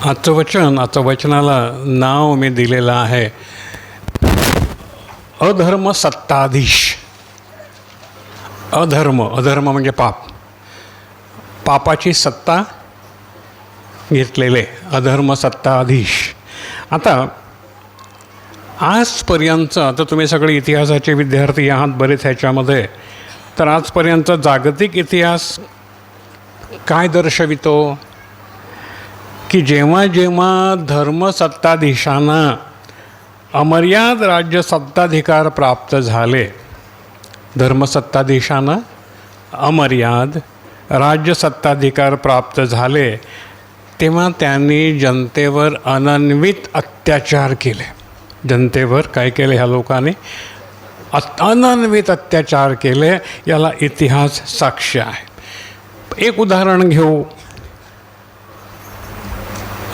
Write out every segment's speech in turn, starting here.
आजचं वचनाला नाव मी दिलेलं आहे अधर्म सत्ताधीश. अधर्म म्हणजे पापाची सत्ता घेतलेले अधर्म सत्ताधीश. आता आजपर्यंत, आता तुम्ही सगळे इतिहासाचे विद्यार्थी आहात बरेच ह्याच्यामध्ये, तर आजपर्यंत जागतिक इतिहास काय दर्शवितो की जेव्हा जेव्हा धर्मसत्ताधीशांना अमर्याद राज्य सत्ताधिकार प्राप्त झाले, धर्मसत्ताधीशांना अमर्याद राज्य सत्ताधिकार प्राप्त झाले, तेव्हा त्यांनी जनतेवर अनन्वित अत्याचार केले. जनतेवर काय केले ह्या लोकांनी? अनन्वित अत्याचार केले. याला इतिहास साक्ष आहे. एक उदाहरण घेऊ.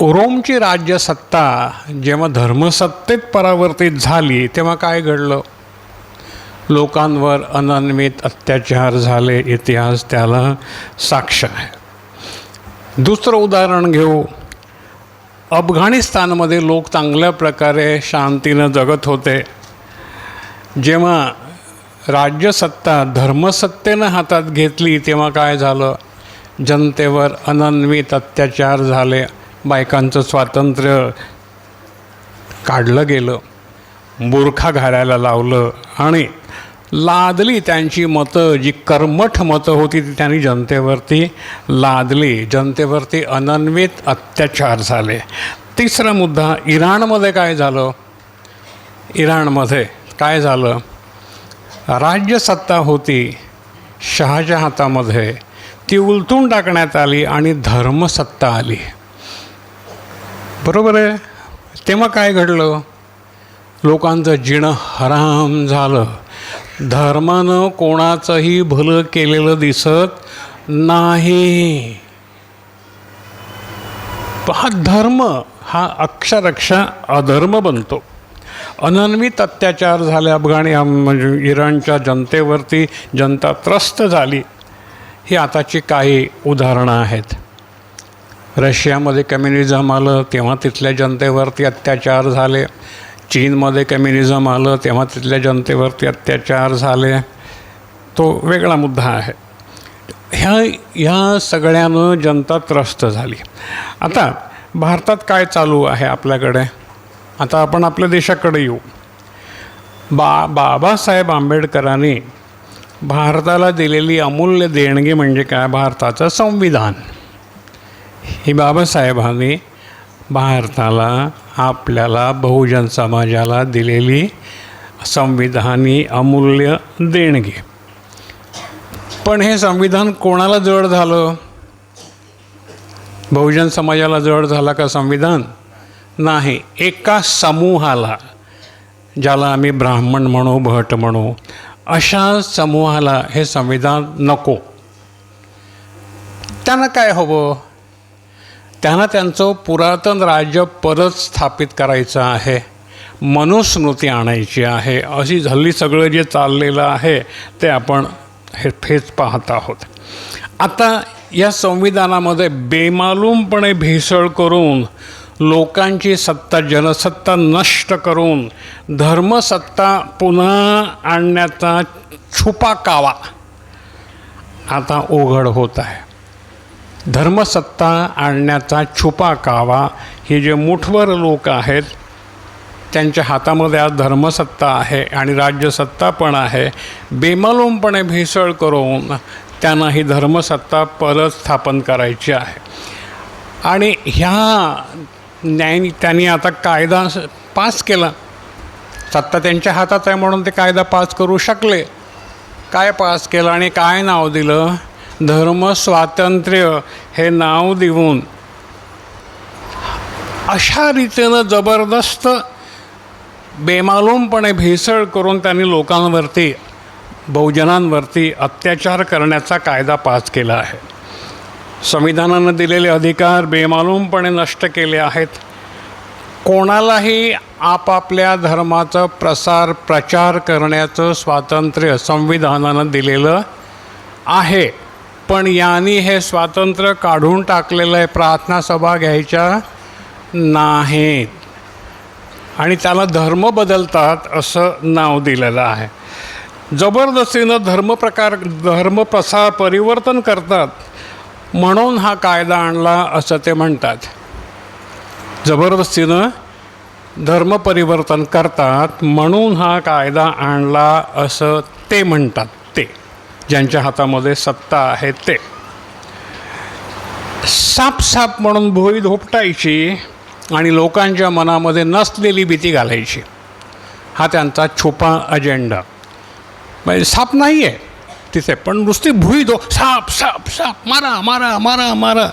रोमची राज्यसत्ता जेव्हा धर्मसत्तेत परावर्तित झाली तेव्हा काय घडलं? लोकांवर अनन्वित अत्याचार झाले. इतिहास त्याला साक्ष आहे. दुसरं उदाहरण घेऊ. अफगाणिस्तानमध्ये लोक चांगल्या प्रकारे शांतीनं जगत होते. जेव्हा राज्यसत्ता धर्मसत्तेनं हातात घेतली तेव्हा काय झालं? जनतेवर अनन्वित अत्याचार झाले. बायकांचं स्वातंत्र्य काढलं गेलं, बुरखा घालायला लावलं आणि लादली त्यांची मतं, जी कर्मठ मतं होती ती त्यांनी जनतेवरती लादली. जनतेवरती अनन्वित अत्याचार झाले. तिसरा मुद्दा, इराणमध्ये काय झालं? इराणमध्ये काय झालं? राज्यसत्ता होती शहाच्या हातामध्ये, ती उलटून टाकण्यात आली आणि धर्मसत्ता आली. बरोबर आहे. तेव्हा काय घडलं? लोकांचं जिणं हराम झालं. धर्मानं कोणाचंही भलं केलेलं दिसत नाही. हा धर्म हा अक्षरशः अधर्म बनतो. अनन्वित अत्याचार झाले म्हणजे इराणच्या जनतेवरती. जनता त्रस्त झाली. ही आताची काही उदाहरणं आहेत. रशियामध्ये कम्युनिझम आलं तेव्हा तिथल्या जनतेवरती अत्याचार झाले. चीनमध्ये कम्युनिझम आलं तेव्हा तिथल्या जनतेवरती अत्याचार झाले. तो वेगळा मुद्दा आहे. ह्या सगळ्यानं जनता त्रस्त झाली. आता भारतात काय चालू आहे आपल्याकडे? आता आपण आपल्या देशाकडे येऊ. बाबासाहेब आंबेडकरांनी भारताला दिलेली अमूल्य देणगी म्हणजे काय? भारताचं संविधान. ही बाबासाहेबांनी भारताला, आपल्याला, बहुजन समाजाला दिलेली संविधानी अमूल्य देणगी. पण हे संविधान कोणाला जड झालं? बहुजन समाजाला जड झाला का संविधान? नाही. एका समूहाला, ज्याला आम्ही ब्राह्मण म्हणू, भट म्हणू, अशा समूहाला हे संविधान नको. त्यांना काय हवं? त्यांना त्यांचं पुरातन राज्य परत स्थापित करायचं आहे, मनुस्मृती आणायची आहे. अशी हल्ली सगळं जे चाललेलं आहे ते आपण हेच पाहत आहोत. आता या संविधानामध्ये बेमालूमपणे भेसळ करून, लोकांची सत्ता, जनसत्ता नष्ट करून धर्मसत्ता पुन्हा आणण्याचा छुपा कावा आता उघड होत आहे. धर्मसत्ता आणण्याचा छुपा कावा, हे जे मुठभर लोक आहेत त्यांच्या हातामध्ये आज धर्मसत्ता आहे आणि राज्यसत्ता पण आहे. बेमालूमपणे भेसळ करून त्यांना ही धर्मसत्ता परत स्थापन करायची आहे. आणि त्यांनी आता कायदा पास केला. सत्ता त्यांच्या हातात आहे म्हणून ते कायदा पास करू शकले. काय पास केलं आणि काय नाव दिलं? धर्मस्वातंत्र्य हे नाव देऊन अशा रीतीनं जबरदस्त बेमालूमपणे भेसळ करून त्यांनी लोकांवरती, बहुजनांवरती अत्याचार करण्याचा कायदा पास केला आहे. संविधानानं दिलेले अधिकार बेमालूमपणे नष्ट केले आहेत. कोणालाही आपापल्या धर्माचा प्रचार करण्याचं स्वातंत्र्य संविधानानं दिलेलं आहे. पण यांनी हे स्वातंत्र्य काढून टाकलेलं आहे. प्रार्थना सभा घ्यायच्या नाहीत आणि त्याला धर्म बदलतात असं नाव दिलेलं आहे. जबरदस्तीनं धर्मप्रसार परिवर्तन करतात म्हणून हा कायदा आणला असं ते म्हणतात. जबरदस्तीनं धर्म परिवर्तन करतात म्हणून हा कायदा आणला असं ते म्हणतात. ते ज्यांच्या हातामध्ये सत्ता आहे ते साप म्हणून भोई धोपटायची आणि लोकांच्या मनामध्ये नसलेली भीती घालायची. हा त्यांचा छुपा अजेंडा. म्हणजे साप नाही आहे तिथे, पण नुसती भुई साप साप साप मारा मारा मारा मारा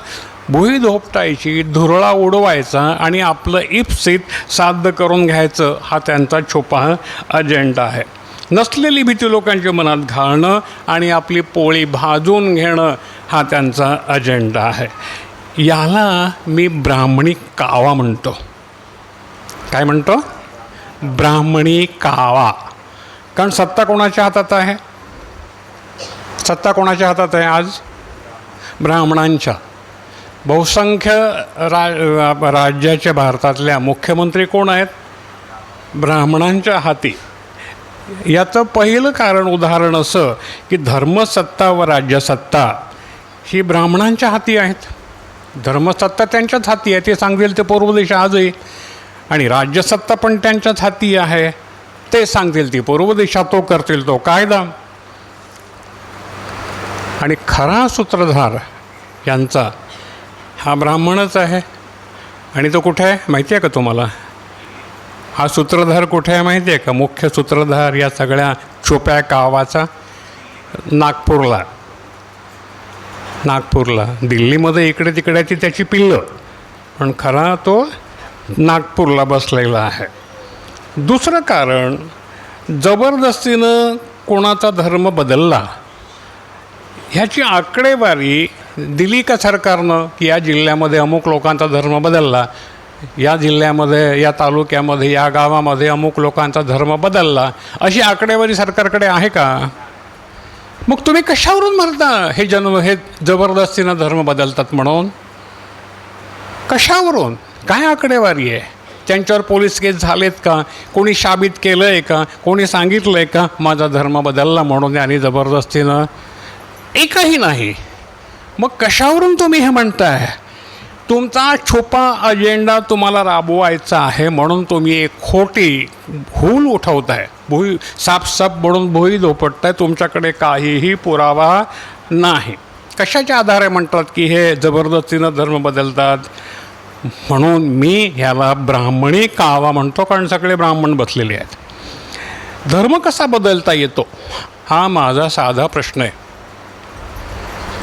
भुई धोपटायची, धुरळा उडवायचा आणि आपलं इप्सित साध्य करून घ्यायचं. हा त्यांचा छुपा अजेंडा आहे. नसलेली भीती लोकांच्या मनात घालणं आणि आपली पोळी भाजून घेणं हा त्यांचा अजेंडा आहे. याला मी ब्राह्मणी कावा म्हणतो. काय म्हणतो? ब्राह्मणी कावा. कारण सत्ता कोणाच्या हातात आहे? सत्ता कोणाच्या हातात आहे आज? ब्राह्मणांच्या. बहुसंख्य राज्याच्या भारतातल्या मुख्यमंत्री कोण आहेत? ब्राह्मणांच्या हाती. याचं पहिलं कारण उदाहरण असं की धर्मसत्ता व राज्यसत्ता ही ब्राह्मणांच्या हाती आहेत. धर्मसत्ता त्यांच्याच हाती आहे, ते सांगतील ते पूर्व दिशा आजही, आणि राज्यसत्ता पण त्यांच्याच हाती आहे, ते सांगतील ती पूर्व दिशा, तो करतील तो कायदा. आणि खरा सूत्रधार यांचा हा ब्राह्मणच आहे. आणि तो कुठे आहे माहिती आहे का तुम्हाला? हा सूत्रधार कुठे आहे माहिती आहे का? मुख्य सूत्रधार या सगळ्या छोप्या कावाचा नागपूरला. दिल्लीमध्ये इकडे तिकडे ती त्याची पिल्लं, पण खरा तो नागपूरला बसलेला आहे. दुसरं कारण, जबरदस्तीनं कोणाचा धर्म बदलला ह्याची आकडेवारी दिली का सरकारनं की या जिल्ह्यामध्ये अमुक लोकांचा धर्म बदलला, या जिल्ह्यामध्ये, या तालुक्यामध्ये, या गावामध्ये अमुक लोकांचा धर्म बदलला, अशी आकडेवारी सरकारकडे आहे का? मग तुम्ही कशावरून म्हणता हे जबरदस्तीनं धर्म बदलतात म्हणून? कशावरून? काय आकडेवारी आहे? त्यांच्यावर पोलीस केस झालेत का? कोणी साबित केलं आहे का? कोणी सांगितलं आहे का माझा धर्म बदलला म्हणून आणि जबरदस्तीनं? एकही नाही. मग कशावरून तुम्ही हे म्हणताय? तुमचा छुपा अजेंडा तुम्हाला राबवायचा आहे म्हणून तुम्ही एक खोटी भूल उठवताय. साप म्हणून भुई धोपटताय. तुमच्याकडे काहीही पुरावा नाही. कशाच्या आधारे म्हणतात की हे जबरदस्तीनं धर्म बदलतात? म्हणून मी ह्याला ब्राह्मणी कावा म्हणतो, कारण सगळे ब्राह्मण बसलेले आहेत. धर्म कसा बदलता येतो हा माझा साधा प्रश्न आहे.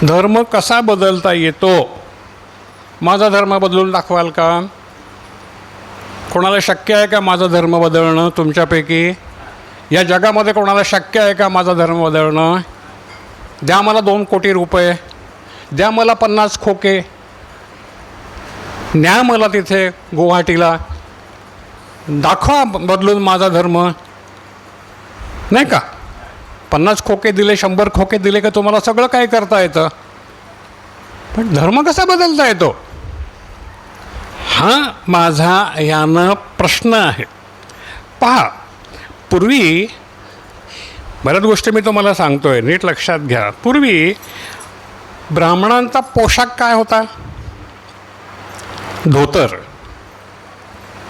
धर्म कसा बदलता येतो? माझा धर्म बदलून दाखवाल का? कोणाला शक्य आहे का माझा धर्म बदलणं? तुमच्यापैकी या जगामध्ये कोणाला शक्य आहे का माझा धर्म बदलणं? द्या मला 2 कोटी रुपये, द्या मला 50 खोके, न्या मला तिथे गुवाहाटीला, दाखवा बदलून माझा धर्म. नाही का? 50 खोके दिले, 100 खोके दिले का तुम्हाला सगळं काय करता येतं. पण धर्म कसा बदलता येतो हा माझा यानं प्रश्न आहे. पहा, पूर्वी बऱ्याच गोष्टी मी तुम्हाला सांगतोय, नीट लक्षात घ्या. पूर्वी ब्राह्मणांचा पोशाख काय होता? धोतर.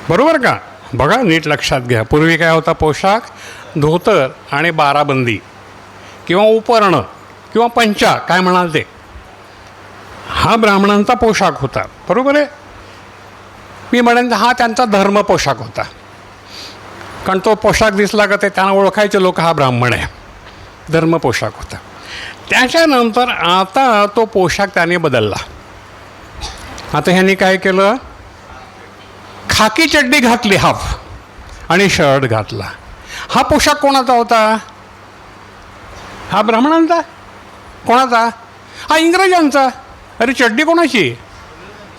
बरोबर का? बघा, नीट लक्षात घ्या. पूर्वी काय होता पोशाख? धोतर आणि बाराबंदी किंवा उपर्ण किंवा पंचा, काय म्हणाल ते, हा ब्राह्मणांचा पोशाख होता. बरोबर आहे? मी म्हणेन हा त्यांचा धर्म पोशाख होता. कारण तो पोशाख दिसला का ते त्यांना ओळखायचे लोक, हा ब्राह्मण आहे. धर्म पोशाख होता. त्याच्यानंतर आता तो पोशाख त्याने बदलला. आता ह्यांनी काय केलं? खाकी चड्डी घातली हाफ आणि शर्ट घातला. हा पोशाख कोणाचा होता? हा ब्राह्मणांचा. कोणाचा? हा इंग्रजांचा. अरे चड्डी कोणाची?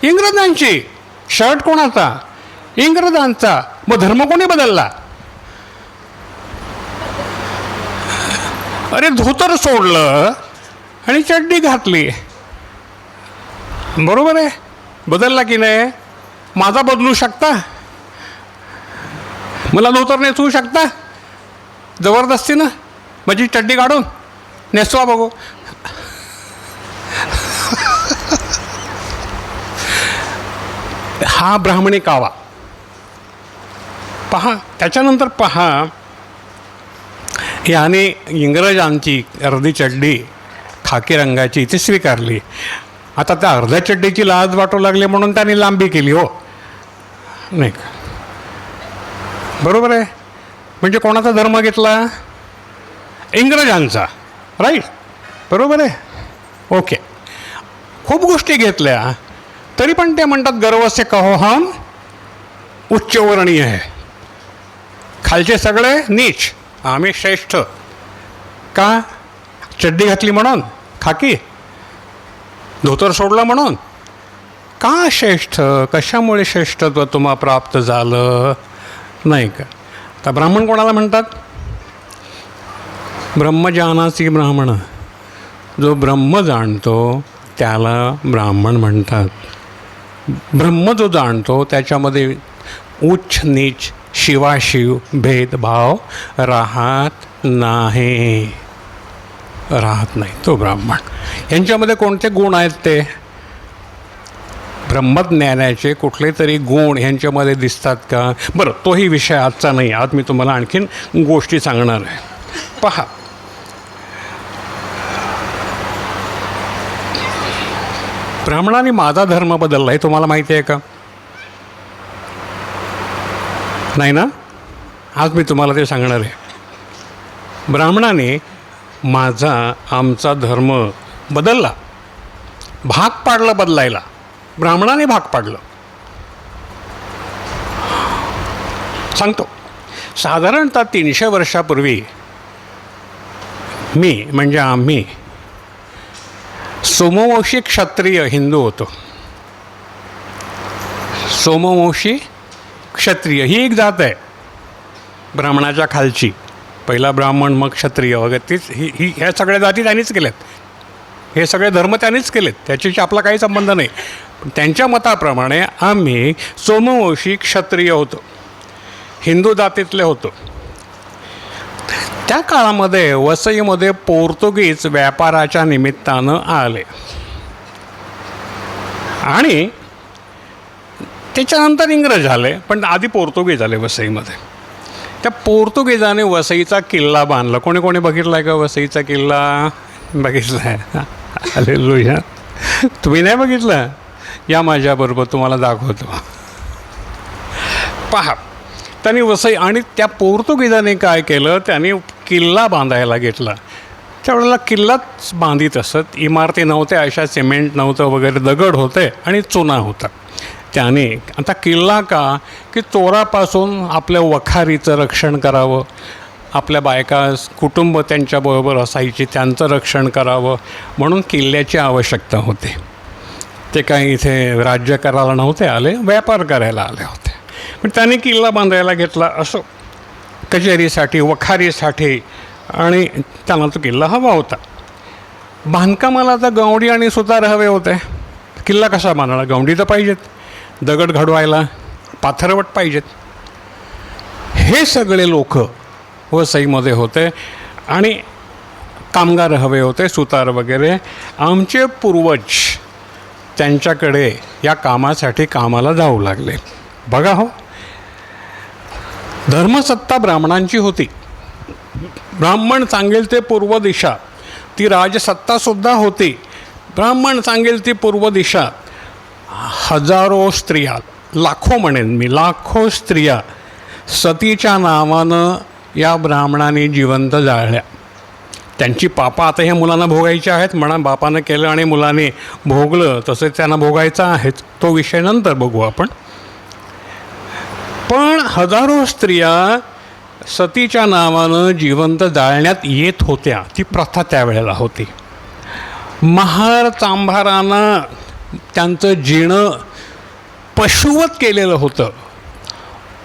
इंग्रजांची. शर्ट कोणाचा? इंग्रजांचा. मग धर्म कोणी बदलला? अरे धोतर सोडलं आणि चड्डी घातली. बरोबर आहे? बदलला की नाही? माझा बदलू शकता? मला धोतर नेसवू शकता जबरदस्तीनं? माझी चड्डी काढून नेसवा बघू. हा ब्राह्मणी कावा पहा. त्याच्यानंतर पहा, याने इंग्रजांची अर्धी चड्डी खाकी रंगाची ती स्वीकारली. आता त्या अर्ध्या चड्डीची लाज वाटू लागली म्हणून त्याने लांबी केली. हो नाही का? बरोबर आहे. म्हणजे कोणाचा धर्म घेतला? इंग्रजांचा. राईट, बरोबर आहे. ओके, खूप गोष्टी घेतल्या तरी पण ते म्हणतात गर्व से कहो हम उच्चवर्णीय आहे. खालचे सगळे नीच, आम्ही श्रेष्ठ. का? चड्डी घातली म्हणून, खाकी धोतर सोडलं म्हणून? का श्रेष्ठ? कशामुळे श्रेष्ठत्व तुम्हाला प्राप्त झालं? नाही का? आता ब्राह्मण कोणाला म्हणतात? ब्रह्मजानासी ब्राह्मण. जो ब्रह्म जाणतो त्याला ब्राह्मण म्हणतात. ब्रह्म जो जाणतो त्याच्यामध्ये उच्च नीच शिवाशिव भेदभाव राहत नाही. तो ब्राह्मण. यांच्यामध्ये कोणते गुण आहेत? ते ब्रह्मज्ञानाचे कुठले तरी गुण ह्यांच्यामध्ये दिसतात का? बरं, तोही विषय आजचा नाही. आज मी तुम्हाला आणखीन गोष्टी सांगणार आहे. पहा, ब्राह्मणाने माझा धर्म बदलला, हे तुम्हाला माहिती आहे का? नाही ना? आज मी तुम्हाला ते सांगणार आहे. ब्राह्मणाने आमचा धर्म बदलला, भाग पाडला. बदलायला ब्राह्मणाने भाग पाडलं. सांगतो. साधारणतः 300 वर्षापूर्वी म्हणजे आम्ही सोमवंशी क्षत्रिय हिंदू होतो. सोमवंशी क्षत्रिय ही एक जात आहे ब्राह्मणाच्या खालची. पहिला ब्राह्मण, मग क्षत्रिय वगैरे. तीच ही ह्या सगळ्या जाती त्यांनीच केल्यात. हे सगळे धर्म त्यांनीच केलेत. त्याच्याशी आपला काही संबंध नाही. पण त्यांच्या मताप्रमाणे आम्ही सोमवंशी क्षत्रिय होतो, हिंदू जातीतले होतो. त्या काळामध्ये वसईमध्ये पोर्तुगीज व्यापाराच्या निमित्तानं आले आणि त्याच्यानंतर इंग्रज आले, पण आधी पोर्तुगीज आले वसईमध्ये. त्या पोर्तुगीजाने वसईचा किल्ला बांधला. कोणी कोणी बघितला आहे का वसईचा किल्ला? बघितला आहे. हालेलुया. तुम्ही नाही बघितलं? या माझ्याबरोबर, तुम्हाला दाखवतो. पहा, त्यांनी वसई आणि त्या पोर्तुगीजाने काय केलं, त्यांनी किल्ला बांधायला घेतला. त्यावेळेला किल्लाच बांधित असत. इमारती नव्हत्या अशा, सिमेंट नव्हतं वगैरे, दगड होते आणि चुना होता. त्याने आता किल्ला का, की चोरापासून आपल्या वखारीचं रक्षण करावं, आपल्या बायका कुटुंब त्यांच्याबरोबर असायची त्यांचं रक्षण करावं म्हणून किल्ल्याची आवश्यकता होती. ते काही इथे राज्य करायला नव्हते आले, व्यापार करायला आले होते. पण त्याने किल्ला बांधायला घेतला. असं कचेरीसाठी, वखारीसाठी, आणि त्यांना तो किल्ला हवा होता. बांधकामाला तर गवंडी आणि सुतार हवे होते. किल्ला कसा बांधला? गवंडी तर पाहिजेत, दगड घडवायला पाथरवट पाहिजेत. हे सगळे लोक वसईमध्ये होते आणि कामगार हवे होते, सुतार वगैरे. आमचे पूर्वज त्यांच्याकडे या कामासाठी कामाला जाऊ लागले. बघा हो, धर्मसत्ता ब्राह्मणांची होती. ब्राह्मण सांगेल ते पूर्व दिशा, ती राजसत्तासुद्धा होती. ब्राह्मण सांगेल ती पूर्व दिशा. हजारो स्त्रिया, लाखो म्हणेन मी, लाखो स्त्रिया सतीच्या नावानं या ब्राह्मणाने जिवंत जाळल्या. त्यांची पापं आता ह्या मुलांना भोगायची आहेत. म्हणा, बापानं केलं आणि मुलाने भोगलं, तसं त्यांना भोगायचं आहे. तो विषय नंतर बघू आपण. पण हजारो स्त्रिया सतीच्या नावानं जिवंत जाळण्यात येत होत्या. ती प्रथा त्यावेळेला होती. महार चांभारानं त्यांचं जीणं पशुवत केलेलं होतं.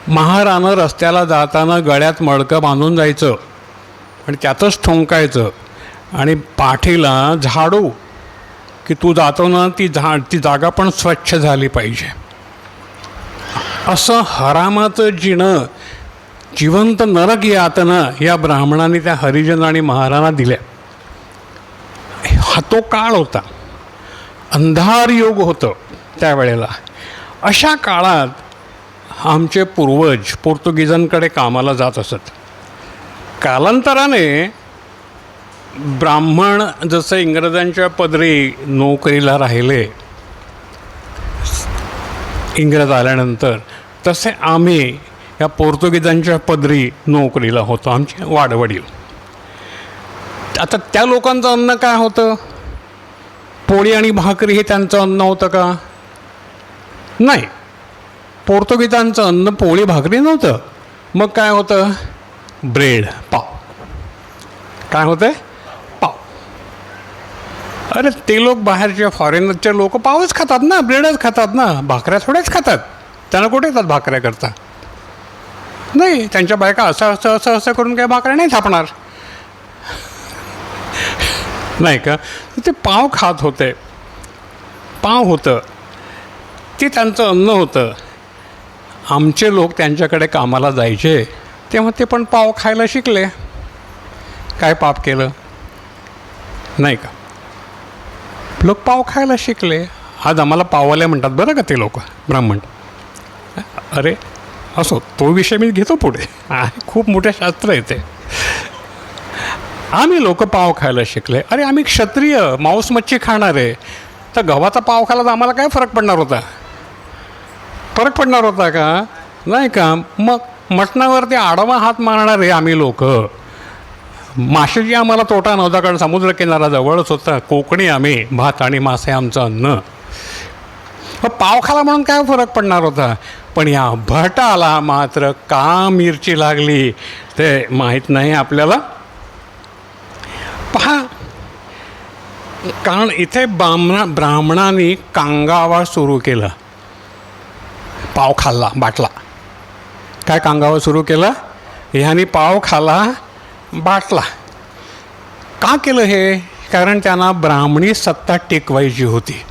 महारानं रस्त्याला जाताना गळ्यात मडकं बांधून जायचं आणि त्यातच ठोंकायचं आणि पाठीला झाडू, की तू जातो ना ती जागा पण स्वच्छ झाली पाहिजे. असं हरामाचं जिणं, जिवंत नरक यातना या ब्राह्मणांनी त्या हरिजन आणि महाराणा दिल्या. हा तो काळ होता, अंधार युग होतं त्यावेळेला. अशा काळात आमचे पूर्वज पोर्तुगीजांकडे कामाला जात असत. कालांतराने ब्राह्मण जसं इंग्रजांच्या पदरी नोकरीला राहिले इंग्रज आल्यानंतर, तसे आम्ही या पोर्तुगीजांच्या पदरी नोकरीला होतो, आमचे वाडवडील. आता त्या लोकांचं अन्न काय होतं? पोळी आणि भाकरी हे त्यांचं अन्न होतं का? नाही. पोर्तुगीजांचं अन्न पोळी भाकरी नव्हतं. मग काय होतं? ब्रेड, पाव. काय होतं? पाव. अरे ते लोक बाहेरचे फॉरेनरचे लोक पावच खातात ना, ब्रेडच खातात ना, भाकऱ्या थोड्याच खातात. त्यांना कुठे येतात भाकऱ्या करता? नाही. त्यांच्या बायका असं करून काय भाकऱ्या नाही थापणार, नाही का? ते पाव खात होते. पाव होतं, ते त्यांचं अन्न होतं. आमचे लोक त्यांच्याकडे कामाला जायचे तेव्हा ते पण पाव खायला शिकले. काय पाप केलं? नाही का? लोक पाव खायला शिकले. आज आम्हाला पाववाले म्हणतात बरं का ते लोक, ब्राह्मण. अरे असो, तो विषय मी घेतो पुढे. खूप मोठे शास्त्र आहे ते. आम्ही लोक पाव खायला शिकले. अरे आम्ही क्षत्रिय, मांस मच्छी खाणारे, तर गव्हाचा पाव खायला तर आम्हाला काय फरक पडणार होता? फरक पडणार होता का? नाही का? मग मटणावरती आडवा हात मारणारे आम्ही लोक. माशाची आम्हाला तोटा नव्हता, कारण समुद्रकिनारा जवळच होता. कोकणी आम्ही, भात आणि मासे आमचं अन्न. मग पाव खाला म्हणून काय फरक पडणार होता? पण या भटाला मात्र का मिरची लागली ते माहीत नाही आपल्याला. पहा, कारण इथे ब्राह्मणांनी कांगावा सुरू केला. पाव खाल्ला, बाटला. काय कांगावा सुरू केला? ह्यानी पाव खाला, बाटला. का केलं हे? कारण त्यांना ब्राह्मणी सत्ता टिकवायची होती.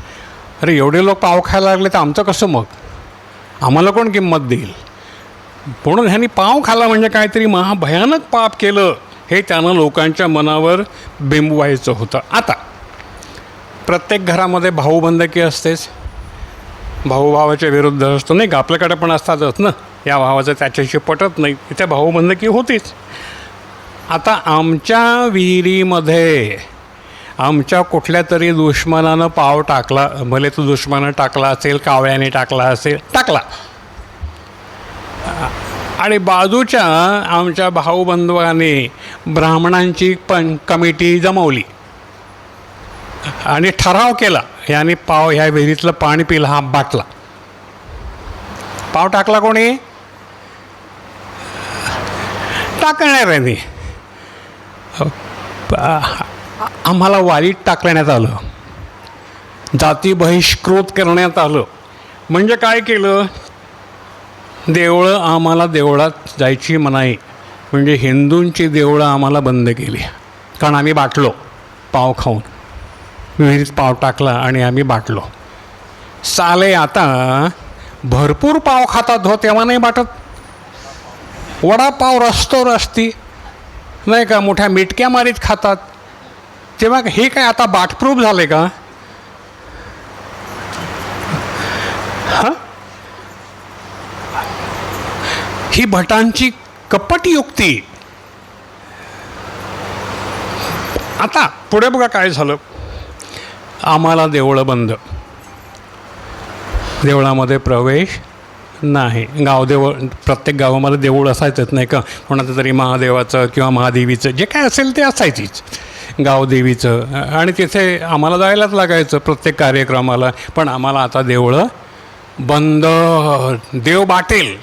अरे एवढे लोक पाव खायला लागले तर आमचं कसं मग? आम्हाला कोण किंमत देईल? म्हणून ह्यांनी पाव खाला म्हणजे काहीतरी महाभयानक पाप केलं हे त्यानं लोकांच्या मनावर बिंबवायचं होतं. आता प्रत्येक घरामध्ये भाऊबंदकी असतेच. भाऊ भावाच्या विरुद्ध असतो, नाही का? आपल्याकडे पण असतातच ना, या भावाचं त्याच्याशी पटत नाही, इथे भाऊबंदकी होतीच. आता आमच्या विहिरीमध्ये आमच्या कुठल्या तरी दुश्मनानं पाव टाकला, भले तो दुश्मनानं टाकला असेल, कावळ्याने टाकला असेल, टाकला, आणि बाजूच्या आमच्या भाऊबंधवाने ब्राह्मणांची कमिटी जमवली आणि ठराव केला, याने पाव ह्या विहिरीतलं पाणी पिलं, हा बाटला. पाव टाकला कोणी? टाकणाऱ्याने. आम्हाला वारीत टाकण्यात आलं, जाती बहिष्कृत करण्यात आलं. म्हणजे काय केलं? देवळं आम्हाला देवळात जायची मनाई, म्हणजे हिंदूंची देवळं आम्हाला बंद केली. कारण आम्ही बाटलो पाव खाऊन. विहिरीत पाव टाकला आणि आम्ही बाटलो. साले आता भरपूर पाव खातात हो, तेव्हा नाही बाटत. वडापाव रस्ती, नाही का, मोठ्या मिटक्या मारीत खातात, तेव्हा हे काय आता बाटप्रूफ झाले का? हां, ही भटांची कपट युक्ती. आता पुढे बघा काय झालं. आम्हाला देवळं बंद, देवळामध्ये प्रवेश नाही. प्रत्येक गावामध्ये देऊळ असायचंच, नाही का? कोणाचं तरी महादेवाचं किंवा महादेवीचं जे काय असेल ते असायचीच, गावदेवीचं. आणि तिथे आम्हाला जायलाच लागायचं प्रत्येक कार्यक्रमाला. पण आम्हाला आता देवळं बंद. देव बाटेल.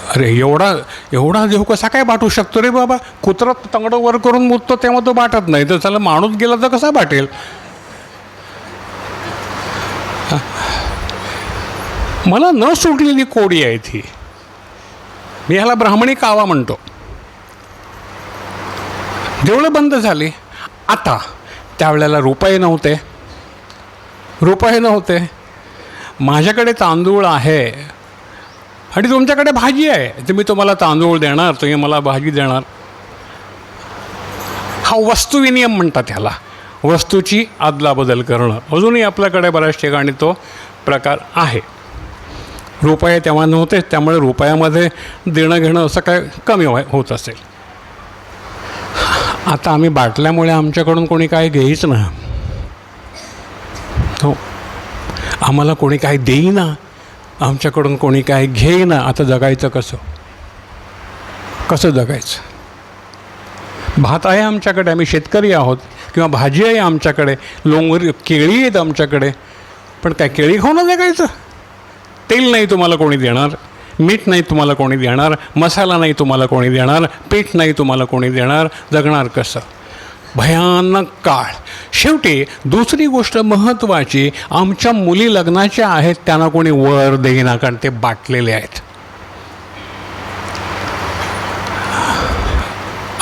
अरे एवढा देव कसा काय बाटू शकतो रे बाबा? कुत्रं तंगडं वर करून मुततो तेव्हा तो बाटत नाही, तर त्याला माणूस गेला तर कसा बाटेल? मला न सुटलेली कोडी आहे ती. मी ह्याला ब्राह्मणी कावा म्हणतो. देवळं बंद झाली. आता त्यावेळेला रुपये नव्हते. माझ्याकडे तांदूळ आहे, आणि तुमच्याकडे भाजी आहे तर मी तुम्हाला तांदूळ देणार, तुम्ही मला भाजी देणार. हा वस्तुविनियम म्हणतात ह्याला, वस्तूची अदलाबदल करणं. अजूनही आपल्याकडे बऱ्याच ठिकाणी तो प्रकार आहे. रुपये तेव्हा नव्हते, त्यामुळे रुपयामध्ये देणं घेणं असं काय कमी होत असेल. आता आम्ही बाटल्यामुळे आमच्याकडून कोणी काय घेईच ना, हो, आम्हाला कोणी काय देईना, आमच्याकडून कोणी काय घेईना. आता जगायचं कसं? कसं जगायचं? भात आहे आमच्याकडे, आम्ही शेतकरी आहोत, किंवा भाजी आहे आमच्याकडे, लोंगरी केळी आहेत आमच्याकडे, पण काय केळी खाऊन जगायचं? तेल नाही तुम्हाला कोणी देणार, मीठ नाही तुम्हाला कोणी देणार, मसाला नाही तुम्हाला कोणी देणार, पीठ नाही तुम्हाला कोणी देणार, जगणार कसं? भयानक काळ. शेवटी दुसरी गोष्ट महत्त्वाची, आमच्या मुली लग्नाच्या आहेत, त्यांना कोणी वर देईना, कारण ते बाटलेले आहेत.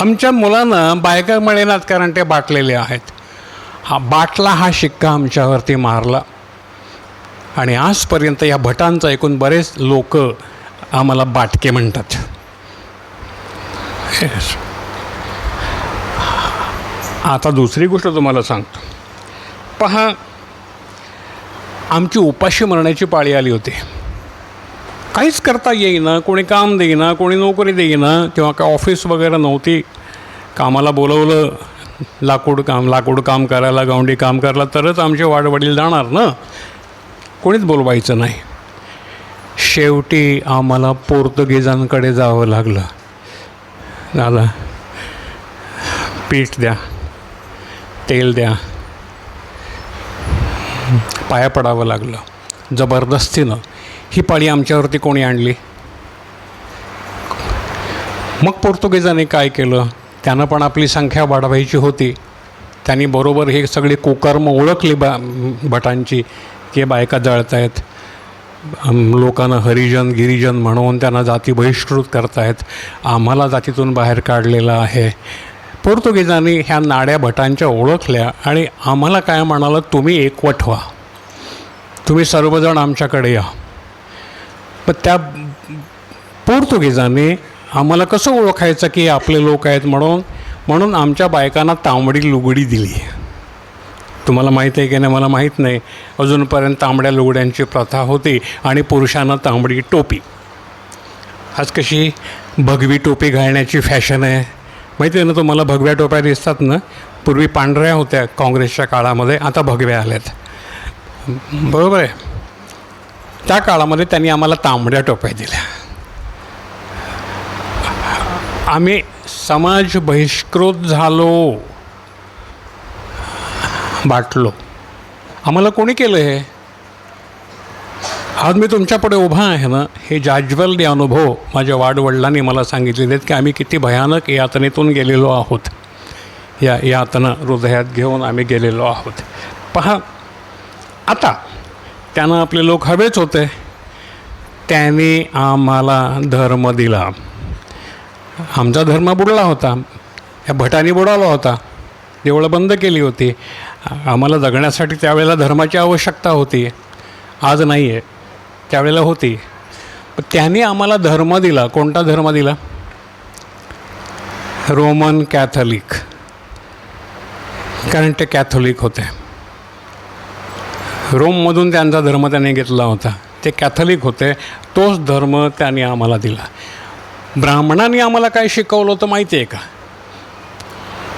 आमच्या मुलांना बायका मिळेनात, कारण ते बाटलेले आहेत. हा बाटला हा शिक्का आमच्यावरती मारला, आणि आजपर्यंत या भटांचं ऐकून बरेच लोक आम्हाला बाटके म्हणतात. आता दुसरी गोष्ट तुम्हाला सांगतो. पहा, आमची उपाशी मरण्याची पाळी आली होती. काहीच करता येईना, कोणी काम देईना, कोणी नोकरी देईना. तेव्हा काय ऑफिस वगैरे नव्हती. कामाला बोलवलं लाकूड काम करायला, गावंडी काम करायला, तरच आमचे वाडवडील जाणार ना. कोणीच बोलवायचं नाही. शेवटी आम्हाला पोर्तुगीजांकडे जावं लागलं. दादा पीठ द्या, तेल द्या, पाया पडावं लागलं जबरदस्तीनं. ही पाळी आमच्यावरती कोणी आणली? मग पोर्तुगीजांनी काय केलं? त्यानं पण आपली संख्या वाढवायची होती. त्यांनी बरोबर हे सगळे कुकर्म ओळखली भटांची, की बायका जळत आहेत, लोकांना हरिजन गिरिजन म्हणून त्यांना जाती बहिष्कृत करतायत, आम्हाला जातीतून बाहेर काढलेलं आहे. पोर्तुगीजांनी ह्या नाड्या भटांच्या ओळखल्या आणि आम्हाला काय म्हणालं, तुम्ही एकवट व्हा, तुम्ही सर्वजण आमच्याकडे या. पण त्या पोर्तुगीजांनी आम्हाला कसं ओळखायचं की आपले लोक आहेत म्हणून आमच्या बायकांना तांबडी लुगडी दिली. तुम्हाला माहीत आहे की नाही मला माहीत नाही. अजूनपर्यंत तांबड्या लुगड्यांची प्रथा होती आणि पुरुषांना तांबडी टोपी. आज कशी भगवी टोपी घालण्याची फॅशन आहे माहिती आहे ना तुम्हाला. भगव्या टोप्या दिसतात ना, पूर्वी पांढऱ्या होत्या काँग्रेसच्या काळामध्ये, आता भगव्या आल्यात, बरोबर आहे. त्या काळामध्ये त्यांनी आम्हाला तांबड्या टोप्या दिल्या. आम्ही समाज बहिष्कृत झालो, बाटलो. आम्हाला कोणी केलं हे? आज मी तुमच्यापुढे उभा आहे ना, हे जाज्वल्य अनुभव माझ्या वाडवडिलांनी मला सांगितलेले आहेत की आम्ही किती भयानक यातनेतून गेलेलो आहोत. या यातना हृदयात घेऊन आम्ही गेलेलो आहोत. पहा, आता त्यानं आपले लोक हवेच होते, त्याने आम्हाला धर्म दिला. आमचा धर्म बुडला होता, या भटांनी बुडाला होता, देवळं बंद केली होती. आम्हाला जगण्यासाठी त्यावेळेला धर्माची आवश्यकता होती, आज नाही आहे, त्यावेळेला होती. पण त्यांनी आम्हाला धर्म दिला. कोणता धर्म दिला? रोमन कॅथलिक, कारण ते कॅथोलिक होते. रोममधून त्यांचा धर्म त्यांनी घेतला होता, ते कॅथलिक होते. तोच धर्म त्यांनी आम्हाला दिला. ब्राह्मणांनी आम्हाला काय शिकवलं होतं माहिती आहे का?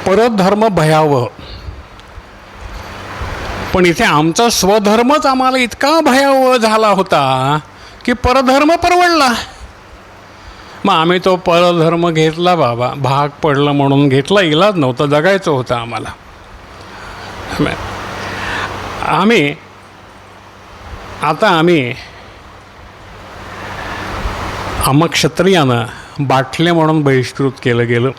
परत धर्म भयावह. पण इथे आमचा स्वधर्मच आम्हाला इतका भयावह झाला होता की परधर्म परवडला. मग आम्ही तो परधर्म घेतला बाबा, भाग पडलं म्हणून घेतला, इलाज नव्हता, जगायचं होतं आम्हाला. आम्हा क्षत्रियानं बाटले म्हणून बहिष्कृत केलं गेलं.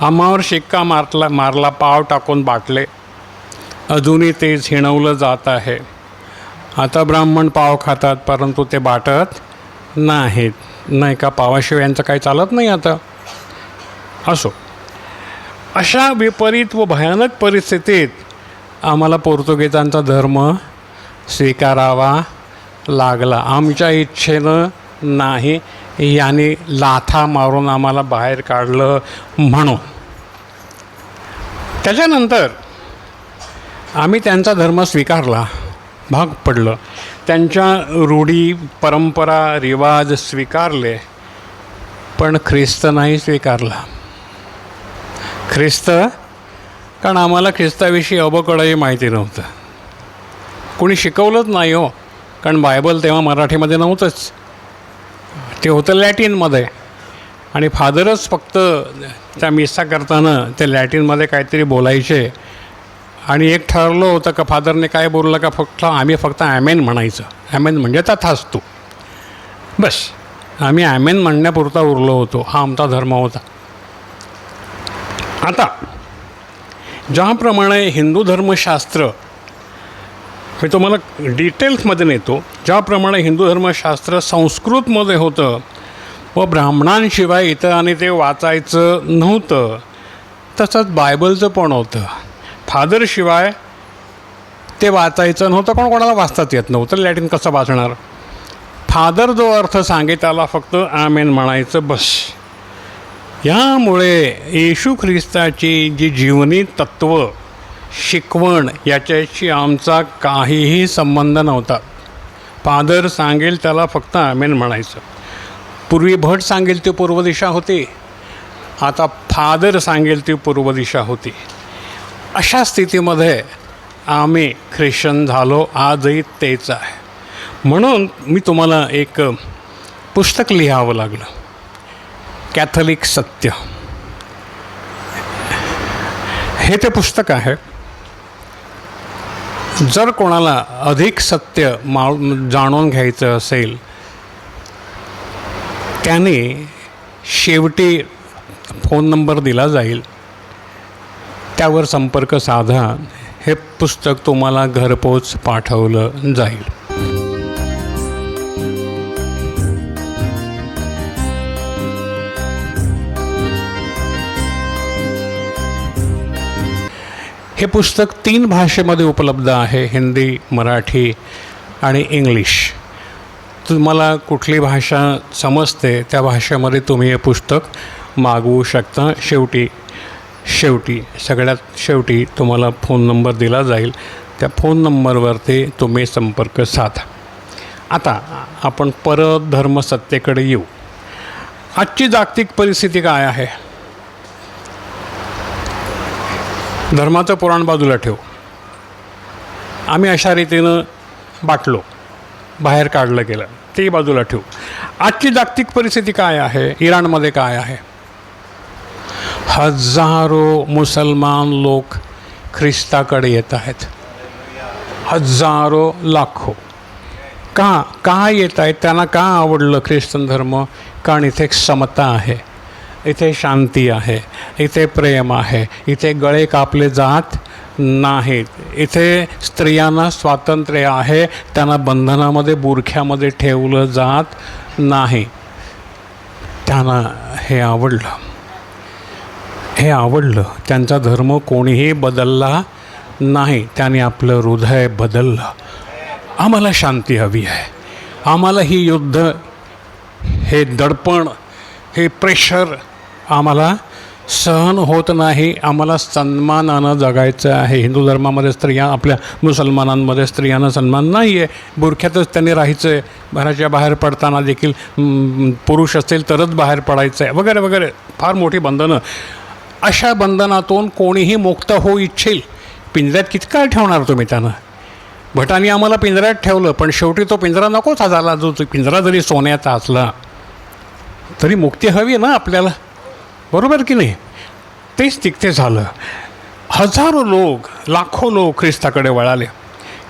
आम्हावर शिक्का मारला, पाव टाकून बाटले. अजूनही तेच हिणवलं जात आहे. आता ब्राह्मण पाव खातात, परंतु ते बाटत नाहीत. नाही का, पावाशिवाय यांचं काही चालत नाही आता. असो, अशा विपरीत व भयानक परिस्थितीत आम्हाला पोर्तुगीजांचा धर्म स्वीकारावा लागला. आमच्या इच्छेनं नाही, याने लाथा मारून आम्हाला बाहेर काढलं म्हणून. त्याच्यानंतर आम्ही त्यांचा धर्म स्वीकारला, भाग पडलं, त्यांच्या रूढी परंपरा रिवाज स्वीकारले, पण ख्रिस्त नाही स्वीकारला. ख्रिस्त, कारण आम्हाला ख्रिस्ताविषयी अबकडंही माहिती नव्हतं, कोणी शिकवलंच नाही हो, कारण बायबल तेव्हा मराठीमध्ये नव्हतंच, ते होतं लॅटिनमध्ये, आणि फादरच फक्त त्या मिसा करताना ते लॅटिनमध्ये काहीतरी बोलायचे, आणि एक ठरलं होतं का फादरने काय बोललं का आम्ही फक्त ॲमेन म्हणायचं. ॲमेन म्हणजे तथास्तु, बस आम्ही ॲमेन म्हणण्यापुरता उरलो होतो. हा आमचा धर्म होता. आता ज्याप्रमाणे हिंदू धर्मशास्त्र, मी तुम्हाला डिटेल्समध्ये नेतो, ज्याप्रमाणे हिंदू धर्मशास्त्र संस्कृतमध्ये होतं व ब्राह्मणांशिवाय इतरांनी ते वाचायचं नव्हतं, तसंच बायबलचं पण होतं. फादरशिवाय ते वाचायचं नव्हतं, पण कोणाला वाचताच येत नव्हतं, लॅटिन कसं वाचणार. फादर जो अर्थ सांगे त्याला फक्त आमेन म्हणायचं, बस. यामुळे येशू ख्रिस्ताची जी जीवनी तत्त्व शिकवण याच्याशी आमचा काहीही संबंध नव्हता. फादर सांगेल त्याला फक्त आमेन म्हणायचं. पूर्वी भट सांगेल ती पूर्व दिशा होती, आता फादर सांगेल ती पूर्व दिशा होती. अशा स्थितीमध्ये आम्ही ख्रिश्चन झालो, आजही तेच आहे. म्हणून मी तुम्हाला एक पुस्तक लिहावं लागलं, कॅथलिक सत्य. हे ते पुस्तक आहे. जर कोणाला अधिक सत्य जाणून घ्यायचं असेल, त्याने शेवटी फोन नंबर दिला जाईल, त्यावर संपर्क साधा. हे पुस्तक तुम्हाला घरपोच पाठवलं जाईल. हे पुस्तक 3 भाषेमध्ये उपलब्ध आहे, हिंदी, मराठी आणि इंग्लिश. तुम्हाला कुठली भाषा समजते त्या भाषेमध्ये तुम्ही हे पुस्तक मागवू शकता. सगळ्यात शेवटी तुम्हाला फोन नंबर दिला जाईल, त्या फोन नंबरवरती तुम्ही संपर्क साधा. आता आपण परत धर्मसत्तेकडे येऊ. आजची जागतिक परिस्थिती काय आहे? धर्माचं पुराण बाजूला ठेवू, आम्ही अशा रीतीनं बाटलो, बाहेर काढलं गेलं, ते बाजूला ठेवू. आजची जागतिक परिस्थिती काय आहे? इराणमध्ये काय आहे? हजारो मुसलमान लोक ख्रिस्ताकडे येत आहेत, हजारो लाखो. का येत आहेत? त्यांना का आवडलं ख्रिश्चन धर्म? कारण इथे समता आहे, इथे शांती आहे, इथे प्रेम आहे, इथे गळे कापले जात नाहीत, इथे स्त्रियांना स्वातंत्र्य आहे, त्यांना बंधनामध्ये बुरख्यामध्ये ठेवलं जात नाही. त्यांना हे आवडलं. त्यांचा धर्म कोणीही बदलला नाही, त्याने आपलं हृदय बदललं. आम्हाला शांती हवी आहे, आम्हाला ही युद्ध, हे दडपण, हे प्रेशर आम्हाला सहन होत नाही. आम्हाला सन्मानानं जगायचं आहे. हिंदू धर्मामध्ये स्त्रिया, आपल्या मुसलमानांमध्ये स्त्रियांना सन्मान नाही आहे, बुरख्यातच त्यांनी राहायचं आहे, घराच्या बाहेर पडताना देखील पुरुष असेल तरच बाहेर पडायचं आहे, वगैरे वगैरे, फार मोठी बंधनं. अशा बंधनातून कोणीही मुक्त होऊ इच्छेल. पिंजऱ्यात किती काळ ठेवणार तुम्ही त्यांना? भटांनी आम्हाला पिंजऱ्यात ठेवलं, पण शेवटी तो पिंजरा नकोच झाला. जो पिंजरा जरी सोन्याचा असला तरी मुक्ती हवी ना आपल्याला, बरोबर की नाही? तेच तिथे झालं. हजारो लोक, लाखो लोक ख्रिस्ताकडे वळाले.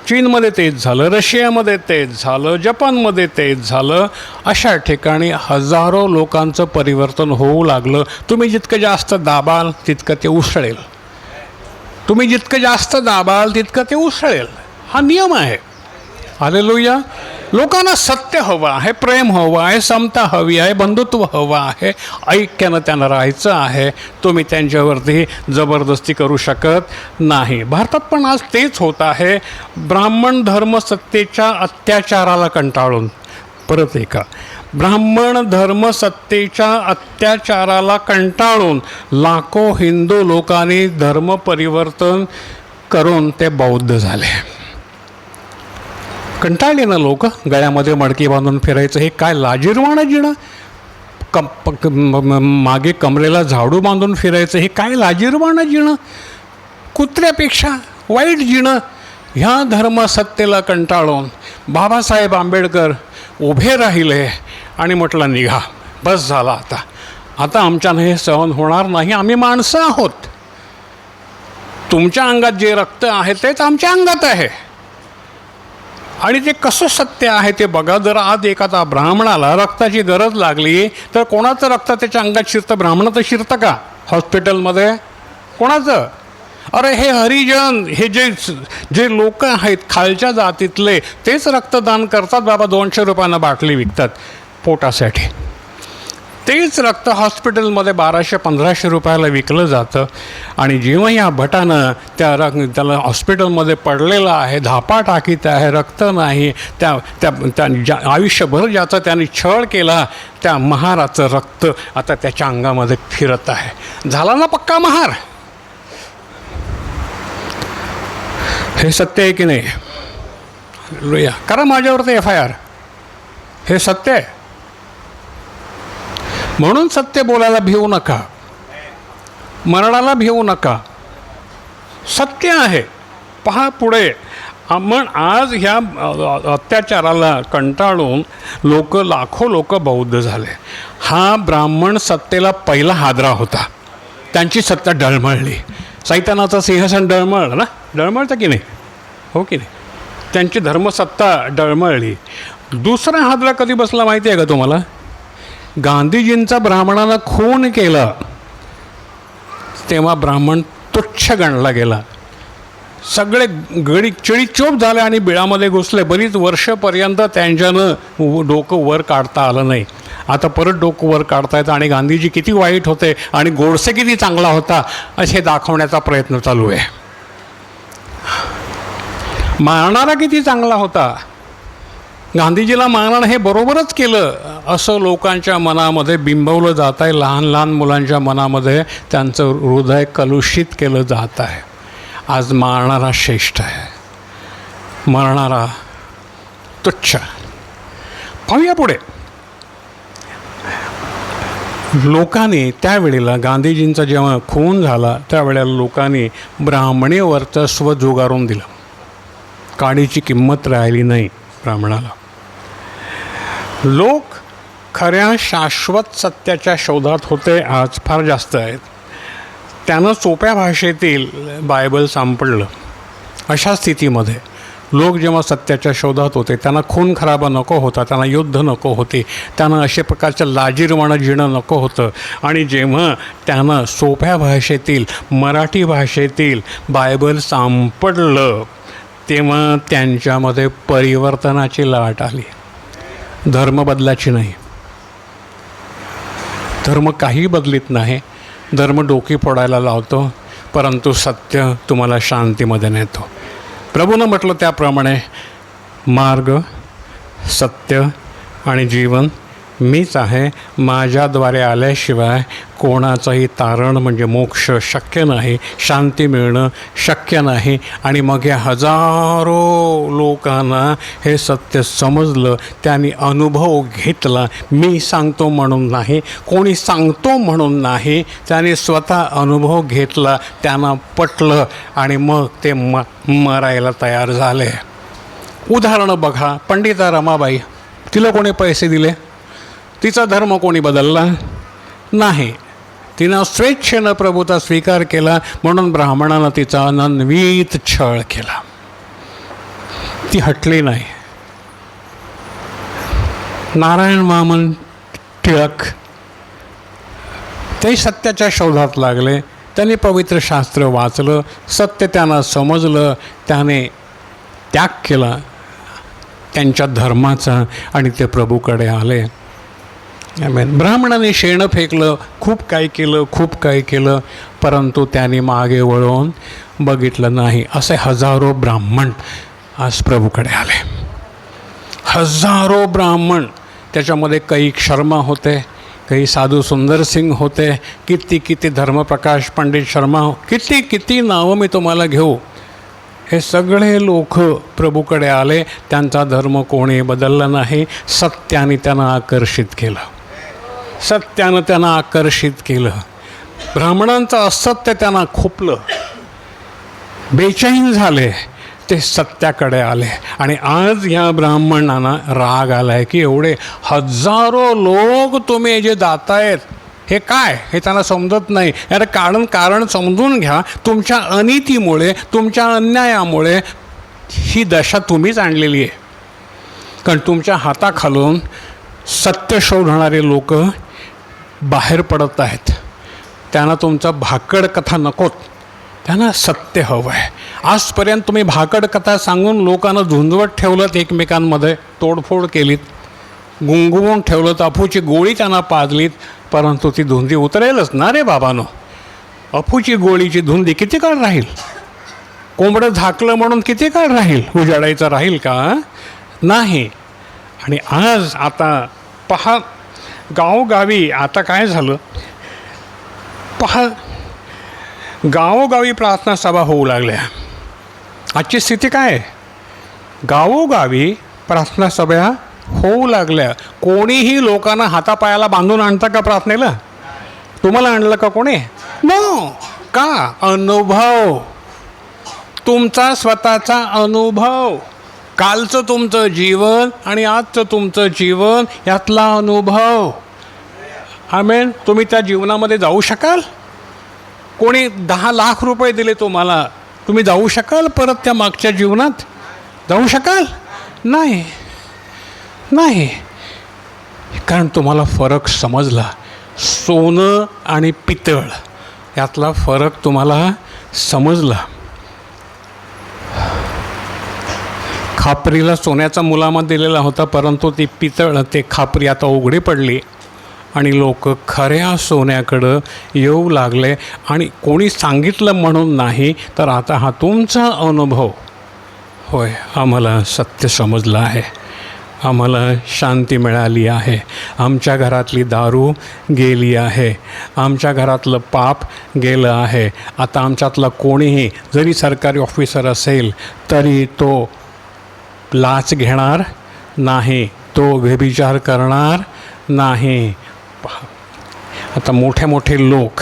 चीनमध्ये तेच झालं, रशियामध्ये तेच झालं, जपानमध्ये तेच झालं. अशा ठिकाणी हजारो लोकांचं परिवर्तन होऊ लागलं. तुम्ही जितकं जास्त दाबाल तितकं ते उसळेल, तुम्ही जितकं जास्त दाबाल तितकं ते उसळेल. हा नियम आहे. हालेलुया. लोकांना सत्य हवं आहे, प्रेम हवं आहे, समता हवी आहे, बंधुत्व हवं आहे, ऐक्यानं त्यांना राहायचं आहे. तुम्ही त्यांच्यावरती जबरदस्ती करू शकत नाही. भारतात पण आज तेच होत आहे. ब्राह्मण धर्मसत्तेच्या अत्याचाराला कंटाळून परत एका ब्राह्मण धर्मसत्तेच्या अत्याचाराला कंटाळून लाखो हिंदू लोकांनी धर्म परिवर्तन करून ते बौद्ध झाले. कंटाळले ना लोक, गळ्यामध्ये मडकी बांधून फिरायचं, हे काय लाजिरवाणं जिणं, मागे कमरेला झाडू बांधून फिरायचं, हे काय लाजिरवाणं जिणं, कुत्र्यापेक्षा वाईट जिणं. ह्या धर्मसत्तेला कंटाळून बाबासाहेब आंबेडकर उभे राहिले आणि म्हटलं निघा, बस झाला, आता आमच्यानं हे सहन होणार नाही, आम्ही माणसं आहोत, तुमच्या अंगात जे रक्त आहे तेच आमच्या अंगात आहे. आणि ते कसं सत्य आहे ते बघा. जर आज एखादा ब्राह्मणाला रक्ताची गरज लागली तर कोणाचं रक्त त्याच्या अंगात शिरतं? ब्राह्मणाचं शिरतं का हॉस्पिटलमध्ये? कोणाचं? अरे हे हरिजन, हे जे लोक आहेत खालच्या जातीतले तेच रक्तदान करतात बाबा. 200 रुपयांना बाटली विकतात पोटासाठी. तेच रक्त हॉस्पिटलमध्ये 1200-1500 रुपयाला विकलं जातं. आणि जेव्हा या भटानं त्याला हॉस्पिटलमध्ये पडलेलं आहे, धापा टाकीत आहे, रक्त नाही, आयुष्यभर ज्याचा त्याने छळ केला त्या महाराचं रक्त आता त्याच्या अंगामध्ये फिरत आहे. झाला ना पक्का महार. हे सत्य आहे की नाही? लोया करा माझ्यावरती FIR. हे सत्य आहे. म्हणून सत्य बोलायला भिवू नका, मरणाला भिवू नका. सत्य आहे. पहा पुढे. आज ह्या अत्याचाराला कंटाळून लाखो लोक बौद्ध झाले. हा ब्राह्मण सत्तेला पहिला हादरा होता. त्यांची सत्ता डळमळली. सैतानाचा सिंहासन डळमळलं ना, डळमळतं की नाही? हो की नाही? त्यांची धर्मसत्ता डळमळली. दुसरा हादरा कधी बसला माहिती आहे का तुम्हाला? गांधीजींचा ब्राह्मणाला खून केला तेव्हा ब्राह्मण तुच्छ गणला गेला. सगळे चिडीचोप झाले आणि बिळामध्ये घुसले. बरीच वर्षपर्यंत त्यांच्यानं डोकं वर काढता आलं नाही. आता परत डोकं वर काढता येतं आणि गांधीजी किती वाईट होते आणि गोडसे किती चांगला होता असे दाखवण्याचा प्रयत्न चालू आहे. मारणारा किती चांगला होता, गांधीजीला मारणं हे बरोबरच केलं असं लोकांच्या मनामध्ये बिंबवलं जात आहे. लहान लहान मुलांच्या मनामध्ये त्यांचं हृदय कलुषित केलं जात आहे. आज मारणारा श्रेष्ठ आहे, मरणारा तुच्छ. पाहूया पुढे. लोकांनी त्यावेळेला गांधीजींचा जेव्हा खून झाला त्यावेळेला लोकांनी ब्राह्मणी वर्चस्व जुगारून दिलं. काडीची किंमत राहिली नाही ब्राह्मणाला. लोक खऱ्या शाश्वत सत्याच्या शोधात होते. आज फार जास्त आहेत. त्यानं सोप्या भाषेतील बायबल सापडलं. अशा स्थितीमध्ये लोक जेव्हा सत्याच्या शोधात होते त्यांना खून खराबा नको होता, त्यांना युद्ध नको होते, त्यांना अशा प्रकारच्या लाजीरवाणं जिणं नको होतं. आणि जेव्हा त्यानं सोप्या भाषेतील मराठी भाषेतील बायबल सापडलं तेव्हा त्यांच्यामध्ये परिवर्तनाची लाट आली. धर्म बदलाची नाही. धर्म काही बदलित नाही. धर्म डोकी फोडायला लावतो, परंतु सत्य तुम्हाला शांतीमध्ये नेतो. प्रभूनं म्हटलं त्याप्रमाणे मार्ग, सत्य आणि जीवन मीच आहे. माझ्याद्वारे आल्याशिवाय कोणाचंही तारण म्हणजे मोक्ष शक्य नाही, शांती मिळणं शक्य नाही. आणि मग या हजारो लोकांना हे सत्य समजलं, त्यांनी अनुभव घेतला. मी सांगतो म्हणून नाही, कोणी सांगतो म्हणून नाही, त्याने स्वतः अनुभव घेतला, त्यांना पटलं आणि मग ते मरायला तयार झाले. उदाहरणं बघा. पंडिता रमाबाई, तिला कोणी पैसे दिले? तिचा धर्म कोणी बदलला नाही. तिनं स्वेच्छेनं प्रभूचा स्वीकार केला, म्हणून ब्राह्मणानं तिचा अनन्वित छळ केला. ती हटली नाही. नारायण वामन टिळक ते सत्याच्या शोधात लागले. त्यांनी पवित्र शास्त्र वाचलं, सत्य त्यांना समजलं, त्याने त्याग केला त्यांच्या धर्माचा आणि ते प्रभूकडे आले. ब्राह्मणाने शेणं फेकलं, खूप काही केलं, परंतु त्यांनी मागे वळून बघितलं नाही. असे हजारो ब्राह्मण आज प्रभूकडे आले. हजारो ब्राह्मण त्याच्यामध्ये कैक शर्मा होते, काही साधू सुंदर सिंग होते, किती किती धर्मप्रकाश पंडित शर्मा, किती किती नावं मी तुम्हाला घेऊ. हे सगळे लोक प्रभूकडे आले. त्यांचा धर्म कोणी बदलला नाही. सत्याने त्यांना आकर्षित केलं. सत्यानं त्यांना आकर्षित केलं. ब्राह्मणांचं असत्य त्यांना खुपलं. बेचैन झाले. ते सत्याकडे आले. आणि आज या ब्राह्मणांना राग आला आहे की एवढे हजारो लोक तुम्ही जे जातायत हे काय, हे त्यांना समजत नाही. यार कारण समजून घ्या. तुमच्या अनितीमुळे, तुमच्या अन्यायामुळे ही दशा तुम्हीच आणलेली आहे. कारण तुमच्या हाताखालून सत्य शोधणारे लोक बाहेर पडत आहेत. त्यांना तुमचा भाकड कथा नकोत, त्यांना सत्य हवं आहे. आजपर्यंत तुम्ही भाकड कथा सांगून लोकांना झुंजवत ठेवलं, एकमेकांमध्ये तोडफोड केलीत, गुंगवून ठेवलं, अफूची गोळी त्यांना पाजलीत. परंतु ती धुंदी उतरेलच ना रे बाबांनो. अफूची गोळीची धुंदी किती काळ राहील? कोंबडं झाकलं म्हणून किती काळ राहील? उजाडायचं राहील का? नाही. आणि आज आता पहा, गावोगावी आता काय झालं पहा, गावोगावी प्रार्थना सभा होऊ लागल्या. आजची स्थिती काय आहे? गावोगावी प्रार्थना सभा होऊ लागल्या. कोणीही लोकांना हातापायाला बांधून आणतं का प्रार्थनेला? तुम्हाला आणलं का कोणी? नो. का? अनुभव, तुमचा स्वतःचा अनुभव, कालचं तुमचं जीवन आणि आजचं तुमचं जीवन यातला अनुभव. आमेन. तुम्ही त्या जीवनामध्ये जाऊ शकाल? कोणी 10 लाख रुपये दिले तुम्हाला, तुम्ही जाऊ शकाल परत त्या मागच्या जीवनात? जाऊ शकाल? नाही, नाही. कारण तुम्हाला फरक समजला. सोनं आणि पितळ यातला फरक तुम्हाला समजला. खापरीला सोन्याचा मुलामा दिलेला होता, परंतु ती पितळ, ते खापरी आता उघडी पडली आणि लोक खऱ्या सोन्याकडं येऊ लागले. आणि कोणी सांगितलं म्हणून नाही, तर आता हा तुमचा अनुभव. होय, आम्हाला सत्य समजलं आहे, आम्हाला शांती मिळाली आहे, आमच्या घरातली दारू गेली आहे, आमच्या घरातलं पाप गेलं आहे. आता आमच्यातला कोणीही जरी सरकारी ऑफिसर असेल तरी तो लाच घेणार नाही, तो व्यभिचार करणार नाही. आता मोठे मोठे लोक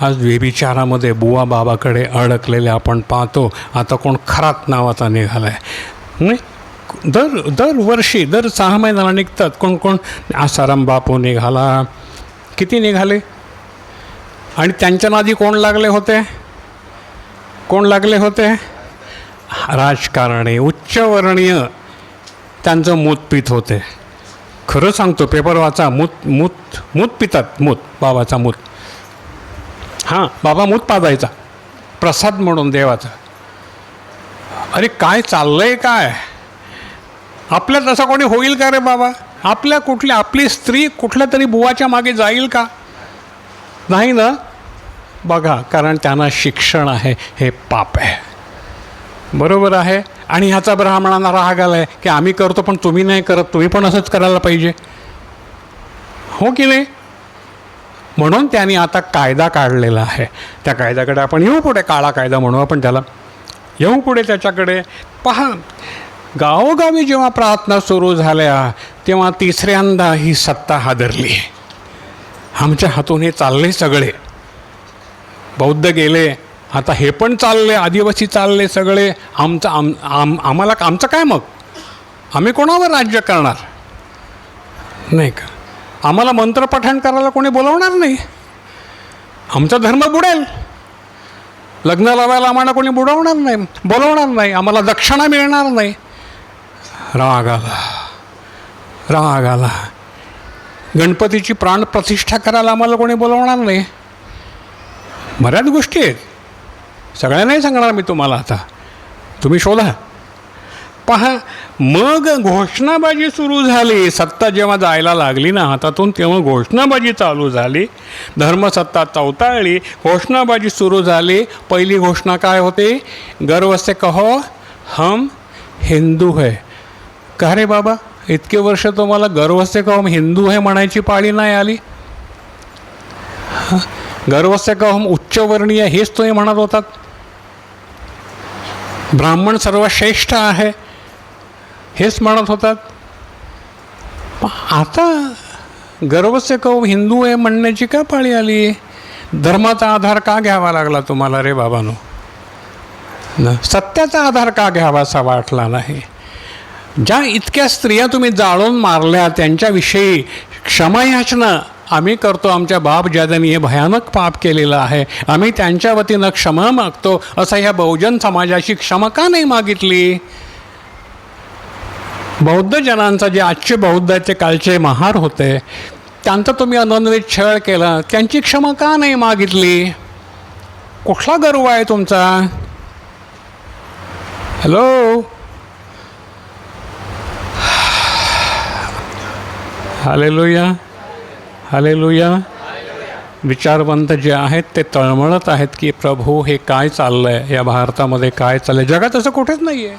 आज व्यभिचारामध्ये बुवा बाबाकडे अडकलेले आपण पाहतो. आता कोण खरात नावाचा निघाला आहे. नाही, दरवर्षी 6 महिन्याला निघतात. कोण कोण? आसाराम बापू निघाला, किती निघाले. आणि त्यांच्या नादी कोण लागले होते? कोण लागले होते? राजकारणी, उच्चवर्णीय. त्यांचं मूत पित होते. खरं सांगतो, पेपर वाचा. मूत पितात. मूत, बाबाचा मूत. हां, बाबा मूत पाजायचा प्रसाद म्हणून देवाचा. अरे काय चाललंय काय? आपल्यात असं कोणी होईल का रे बाबा? आपली स्त्री कुठल्या तरी बुवाच्या मागे जाईल का? नाही ना. बघा, कारण त्यांना शिक्षण आहे, हे पाप आहे. बरोबर आहे. आणि ह्याचा ब्राह्मणांना राग आला आहे की आम्ही करतो पण तुम्ही नाही करत, तुम्ही पण असंच करायला पाहिजे, हो की नाही? म्हणून त्यांनी आता कायदा काढलेला आहे. त्या कायद्याकडे आपण येऊ पुढे. काळा कायदा म्हणू आपण त्याला. येऊ पुढे त्याच्याकडे. पहा, गावोगावी जेव्हा प्रार्थना सुरू झाल्या तेव्हा तिसऱ्यांदा ही सत्ता हादरली. आमच्या हातून हे चालले सगळे. बौद्ध गेले, आता हे पण चालले, आदिवासी चालले सगळे. आम्हाला आमचं काय मग? आम्ही कोणावर राज्य करणार? नाही का? आम्हाला मंत्रपठण करायला कोणी बोलवणार नाही. आमचा धर्म बुडेल. लग्न लावायला आम्हाला कोणी बोलवणार नाही. आम्हाला दक्षिणा मिळणार नाही. राग आला. गणपतीची प्राणप्रतिष्ठा करायला आम्हाला कोणी बोलवणार नाही. बऱ्याच गोष्टी आहेत, सगळ्या नाही सांगणार मी तुम्हाला. आता तुम्ही शोधा. पहा, मग घोषणाबाजी सुरू झाली. सत्ता जेव्हा जायला लागली ना हातातून, तेव्हा घोषणाबाजी चालू झाली. धर्मसत्ता चौताळली, घोषणाबाजी सुरू झाली. पहिली घोषणा काय होती? गर्व से कहो हम हिंदू है. का रे बाबा, इतके वर्ष तुम्हाला गर्वस्य कौम हिंदू हे म्हणायची पाळी नाही आली? गर्वस्य कौम उच्चवर्णीय हेच तुम्ही म्हणत होतात. ब्राह्मण सर्वश्रेष्ठ आहे हेच म्हणत होतात. आता गर्वस्य कौम हिंदू आहे म्हणण्याची का पाळी आली? धर्माचा आधार का घ्यावा लागला तुम्हाला रे बाबांनो? सत्याचा आधार का घ्यावासा वाटला नाही? ज्या इतक्या स्त्रिया तुम्ही जाळून मारल्या त्यांच्याविषयी क्षमायाचना आम्ही करतो. आमच्या बाप ज्यादांनी हे भयानक पाप केलेलं आहे, आम्ही त्यांच्या वतीनं क्षमा मागतो. असं ह्या बहुजन समाजाची क्षमा का नाही मागितली? बौद्ध जनांचा जे आजचे बौद्धाचे कालचे महार होते त्यांचा तुम्ही अनन्वित छळ केला, त्यांची क्षमा का नाही मागितली? कुठला गर्व आहे तुमचा? Hello, hallelujah, hallelujah. विचारवंत जे आहेत ते तळमळत आहेत की प्रभू हे काय चाललं आहे, या भारतामध्ये काय चाललं आहे? जगात असं कुठेच नाही आहे.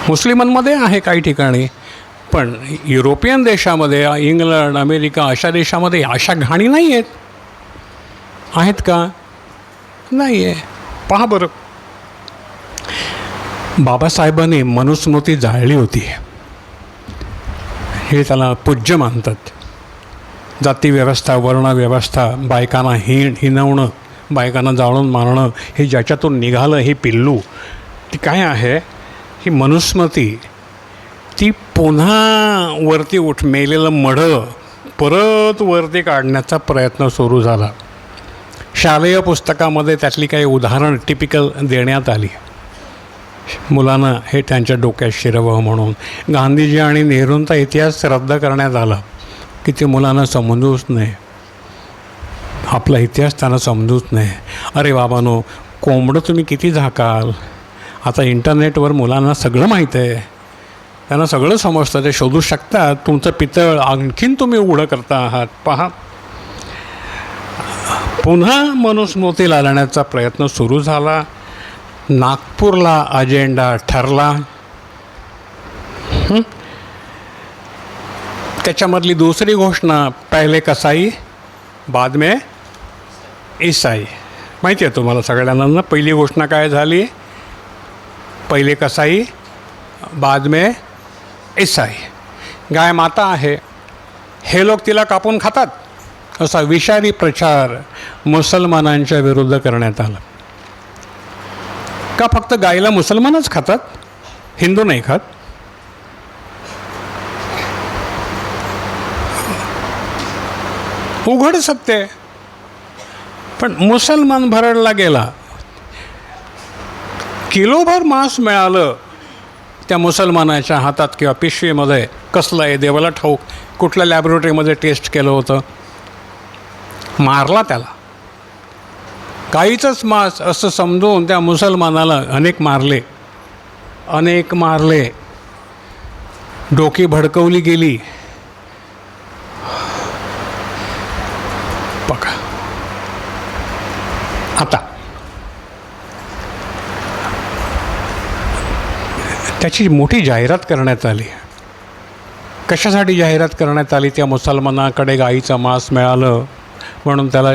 मुस्लिमांमध्ये आहे काही ठिकाणी, पण युरोपियन देशामध्ये, इंग्लंड, अमेरिका अशा देशामध्ये अशा घाणी नाही आहेत. आहेत का? नाही आहे. पहा बरं, बाबासाहेबांनी मनुस्मृती जाळली होती, हे त्याला पूज्य मानतात. जातीव्यवस्था, वर्णव्यवस्था, बायकांना हिणवणं, बायकांना जाळून मारणं, हे ज्याच्यातून निघालं हे पिल्लू, ती काय आहे? ही मनुस्मृती ती पुन्हा वरती मेलेलं मढं परत वरती काढण्याचा प्रयत्न सुरू झाला. शालेय पुस्तकामध्ये त्यातली काही उदाहरण टिपिकल देण्यात आली मुलांना, हे त्यांच्या डोक्यात शिरवावं म्हणून. गांधीजी आणि नेहरूंचा इतिहास रद्द करण्यात आला की ते मुलांना समजूच नाही, आपला इतिहास त्यांना समजूच नाही. अरे बाबांनो, कोंबडं तुम्ही किती झाकाल? आता इंटरनेटवर मुलांना सगळं माहीत आहे, त्यांना सगळं समजतं, ते शोधू शकतात. तुमचं पितळ आणखीन तुम्ही उघडं करता आहात. पहा, पुन्हा मनुस्मृती लादण्याचा प्रयत्न सुरू झाला. नागपूरला अजेंडा ठरला. त्याच्यामधली दुसरी घोषणा, पहिले कसाई बाद में ईसाई. माहिती आहे तुम्हाला सगळ्यांना? पहिली घोषणा काय झाली? पहिले कसाई बाद में ईसाई. गाय माता आहे, हे लोक तिला कापून खातात, असा विषारी प्रचार मुसलमानांच्या विरुद्ध करण्यात आला. का फक्त गायीला मुसलमानच खातात, हिंदू नाही खात? उघड सत्य. पण मुसलमान भरडला गेला. किलोभर मांस मिळालं त्या मुसलमानाच्या हातात किंवा पिशवीमध्ये. कसलं आहे देवाला ठाऊक, कुठल्या लॅबोरेटरीमध्ये टेस्ट केलं होतं. मारला त्याला. गाईचंच मांस असं समजून त्या मुसलमानाला अनेक मारले. डोकी भडकवली गेली. बघा आता त्याची मोठी जाहिरात करण्यात आली. कशासाठी जाहिरात करण्यात आली? त्या मुसलमानाकडे गाईचं मांस मिळालं म्हणून त्याला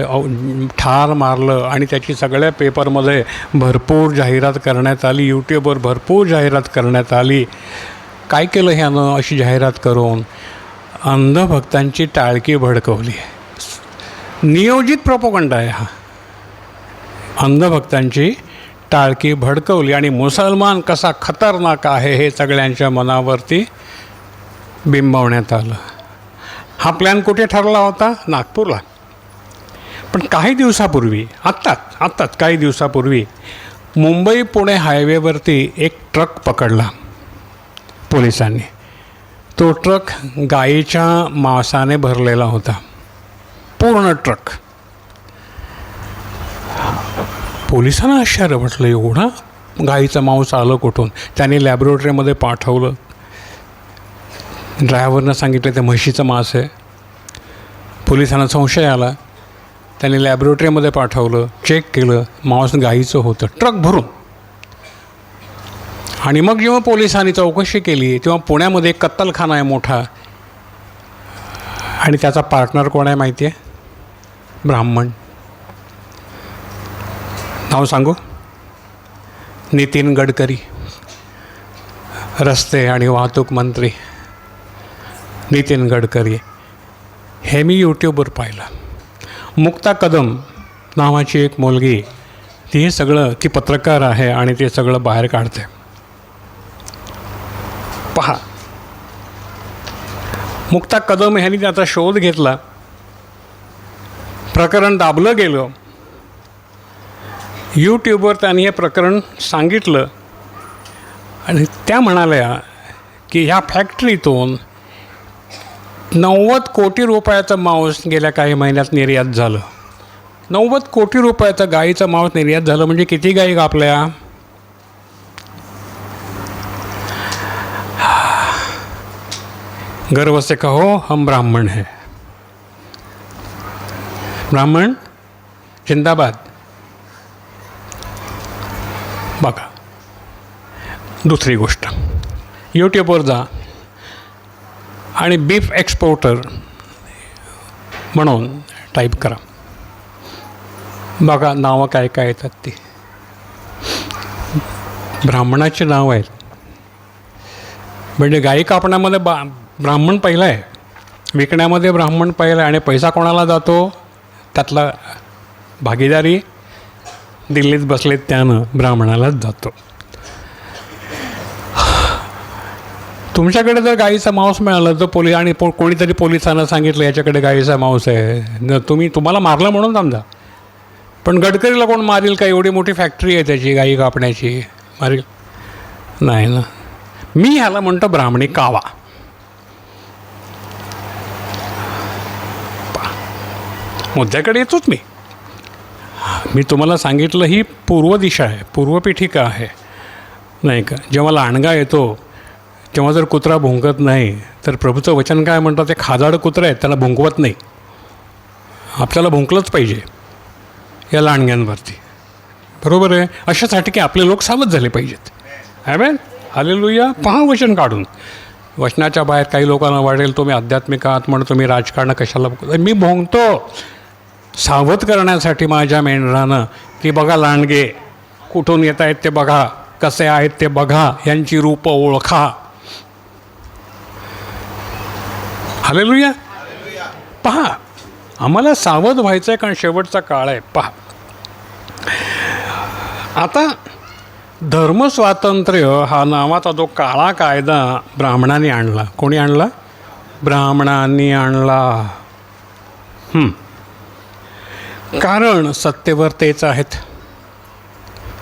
ठार मारलं आणि त्याची सगळ्या पेपरमध्ये भरपूर जाहिरात करण्यात आली. यूट्यूबवर भरपूर जाहिरात करण्यात आली. काय केलं ह्यानं अशी जाहिरात करून? अंधभक्तांची टाळकी भडकवली. नियोजित प्रोपगंडा आहे हा. अंधभक्तांची टाळकी भडकवली आणि मुसलमान कसा खतरनाक आहे हे सगळ्यांच्या मनावरती बिंबवण्यात आलं. हा प्लॅन कुठे ठरला होता? नागपूरला. पण काही दिवसापूर्वी, आत्ताच काही दिवसापूर्वी मुंबई पुणे हायवेवरती एक ट्रक पकडला पोलिसांनी. तो ट्रक गाईच्या मांसाने भरलेला होता, पूर्ण ट्रक. पोलिसांना आश्चर्य वाटलं, एवढा गाईचं मांस आलं कुठून? त्यांनी लॅबोरेटरीमध्ये पाठवलं. ड्रायव्हरनं सांगितलं ते म्हशीचं मांस आहे. पोलिसांना संशय आला, त्यांनी लॅबोरेटरीमध्ये पाठवलं, चेक केलं, मांस गाईचं होतं ट्रक भरून. आणि मग जेव्हा पोलिसांनी चौकशी केली तेव्हा पुण्यामध्ये एक कत्तलखाना आहे मोठा, आणि त्याचा पार्टनर कोण आहे माहिती आहे? ब्राह्मण. नाव सांगू? नितीन गडकरी, रस्ते आणि वाहतूक मंत्री नितीन गडकरी. हे मी यूट्यूबवर पाहिलं. मुक्ता कदम नावाची एक मुलगी, ती सगळं, ती पत्रकार आहे आणि ते सगळं बाहेर काढते. पहा, मुक्ता कदम ह्यांनी त्याचा शोध घेतला, प्रकरण दाबलं गेलं. यूट्यूबवर त्यांनी हे प्रकरण सांगितलं आणि त्या म्हणाल्या की ह्या फॅक्टरीतून 90 कोटी रुपयाचं मांस गेल्या काही महिन्यात निर्यात झालं. 90 कोटी रुपयाचं गाईचं मांस निर्यात झालं म्हणजे किती गाई कापल्या? गर्व से कहो हम ब्राह्मण है. ब्राह्मण जिंदाबाद. बघा, दुसरी गोष्ट, यूट्यूबवर जा आणि बीफ एक्सपोर्टर म्हणून टाईप करा. बघा नावं काय काय येतात ती. ब्राह्मणाची नावं आहेत. म्हणजे गाई कापण्यामध्ये ब्राह्मण पहिला आहे, विकण्यामध्ये ब्राह्मण पहिला आहे, आणि पैसा कोणाला जातो? त्यातला भागीदारी दिल्लीत बसलेत त्यानं ब्राह्मणालाच जातो. तुमच्याकडे जर गाईचा मांस मिळालं तर आणि कोणीतरी पोलिसांना सांगितलं याच्याकडे गाईचा मांस आहे, तुम्हाला मारलं म्हणून समजा, पण गडकरीला कोण मारील का? एवढी मोठी फॅक्टरी आहे त्याची गाई कापण्याची, मारील नाही ना. मी ह्याला म्हणतो ब्राह्मणी कावा. मुद्द्याकडे येतोच मी तुम्हाला सांगितलं ही पूर्व दिशा आहे, पूर्वपीठिका आहे, नाही का? जेव्हा लांडगा येतो तेव्हा जर कुत्रा भुंकत नाही तर प्रभूचं वचन काय म्हणतात? ते खादाड कुत्रं आहे, त्याला भुंकवत नाही. आपल्याला भुंकलंच पाहिजे या लांडग्यांवरती, बरोबर आहे? अशासाठी की आपले लोक सावध झाले पाहिजेत. ॲमेन, हालेलुया. पहा वचन काढून. वचनाच्या बाहेर काही लोकांना वाटेल तुम्ही आध्यात्मिक आहात म्हणून तुम्ही राजकारण कशाला? मी भोंगतो सावध करण्यासाठी माझ्या मेंढरानं की बघा लांडगे कुठून येत आहेत ते बघा, कसे आहेत ते बघा, यांची रूपं ओळखा. हालेलुया. पहा, आम्हाला सावध व्हायचं आहे कारण शेवटचा काळ आहे. पहा, आता धर्मस्वातंत्र्य हा नावाचा जो काळा कायदा ब्राह्मणांनी आणला. कोणी आणला? ब्राह्मणांनी आणला. कारण सत्तेवर तेच आहेत,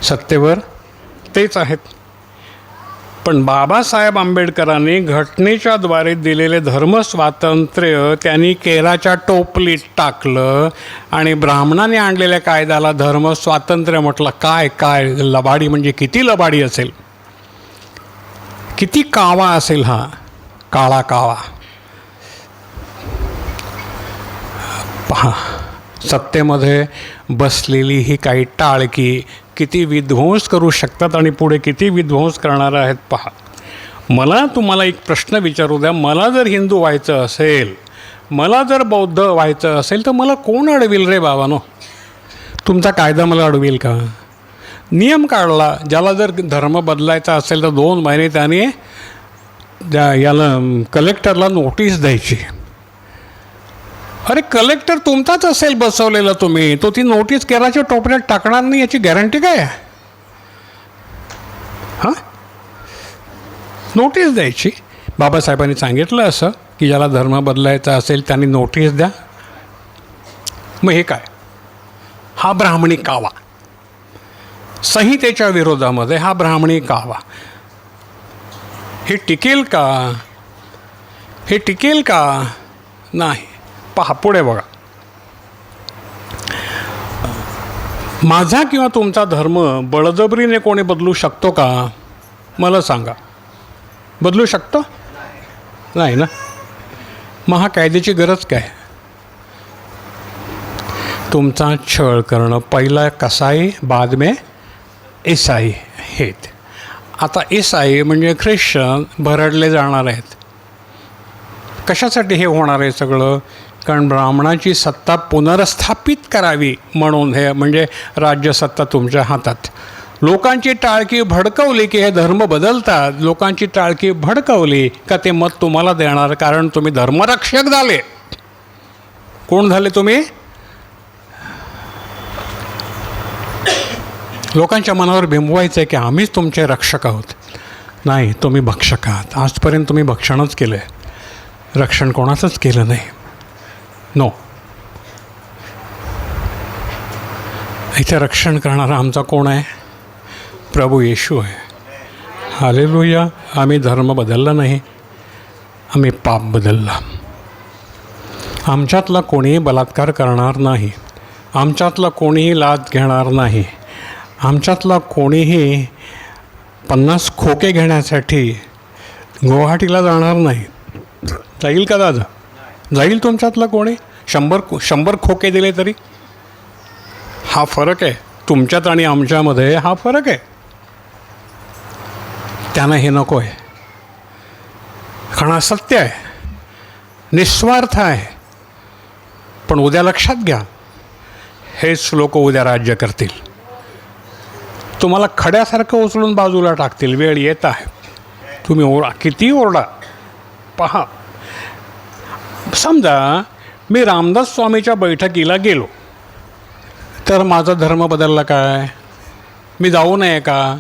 सत्तेवर तेच आहेत. पण बाबासाहेब आंबेडकरांनी घटनेच्या द्वारे दिलेले धर्मस्वातंत्र्य त्यांनी केराच्या टोपलीत टाकलं आणि ब्राह्मणाने आणलेल्या कायद्याला धर्मस्वातंत्र्य म्हटलं. काय काय लबाडी, म्हणजे किती लबाडी असेल, किती कावा असेल हा काळा कावा. पहा, सत्तेमध्ये बसलेली ही काही टाळकी किती विध्वंस करू शकतात आणि पुढे किती विध्वंस करणार आहेत. पहा, मला तुम्हाला एक प्रश्न विचारू द्या. मला जर हिंदू व्हायचं असेल, मला जर बौद्ध व्हायचं असेल तर मला कोण अडविल रे बाबानो? तुमचा कायदा मला अडविल का? नियम काढला, ज्याला जर धर्म बदलायचा असेल तर 2 महिने त्याने याला कलेक्टरला नोटीस द्यायची. अरे कलेक्टर तुमचाच असेल बसवलेला, तुम्ही तो ती नोटीस केराच्या टोपल्यात टाकणार नाही याची गॅरंटी काय? हां, नोटीस द्यायची. बाबासाहेबांनी सांगितलं असं की ज्याला धर्म बदलायचा असेल त्यांनी नोटीस द्या. मग हे काय? हा ब्राह्मणी कावा, संहितेच्या विरोधामध्ये हा ब्राह्मणी कावा. हे टिकेल का? हे टिकेल का? नाही. पहा पुढे बघा. माझा किंवा तुमचा धर्म बळजबरीने कोणी बदलू शकतो का? मला सांगा, बदलू शकतो? नाही ना. मग हा कायद्याची गरज काय? तुमचा छळ करणं. पहिला कसाई बाद में ईसाई, हेत. आता ईसाई म्हणजे ख्रिश्चन भरडले जाणार आहेत. कशासाठी हे होणार आहे सगळं? कारण ब्राह्मणाची सत्ता पुनर्स्थापित करावी म्हणून हे, म्हणजे राज्यसत्ता तुमच्या हातात. लोकांची टाळकी भडकवली की हे धर्म बदलतात. लोकांची टाळकी भडकवली का ते मत तुम्हाला देणार, कारण तुम्ही धर्मरक्षक झाले. कोण झाले तुम्ही? लोकांच्या मनावर बिंबवायचं आहे की आम्हीच तुमचे रक्षक आहोत. नाही, तुम्ही भक्षक आहात. आजपर्यंत तुम्ही भक्षणच केलं आहे, रक्षण कोणाचंच केलं नाही. नो, इथे रक्षण करणारा आमचा कोण आहे? प्रभू येशू आहे. हालेलुया. आम्ही धर्म बदलला नाही, आम्ही पाप बदलला. आमच्यातला कोणीही बलात्कार करणार नाही, आमच्यातला कोणीही लाच घेणार नाही, आमच्यातला कोणीही 50 खोके घेण्यासाठी गुवाहाटीला जाणार नाही. जाईल का दादा? जाईल तुमच्यातला कोणी? 100 खोके दिले तरी? हा फरक आहे तुमच्यात आणि आमच्यामध्ये, हा फरक आहे. त्यांना हे नको आहे, कारण हा सत्य आहे, निस्वार्थ आहे. पण उद्या लक्षात घ्या, हेच लोक उद्या राज्य करतील. तुम्हाला खड्यासारखं उचलून बाजूला टाकतील. वेळ येत आहे. तुम्ही किती ओरडा. पहा, समजा मी रामदास स्वामीच्या बैठकीला गेलो तर माझा धर्म बदलला काय? मी जाऊ नये का?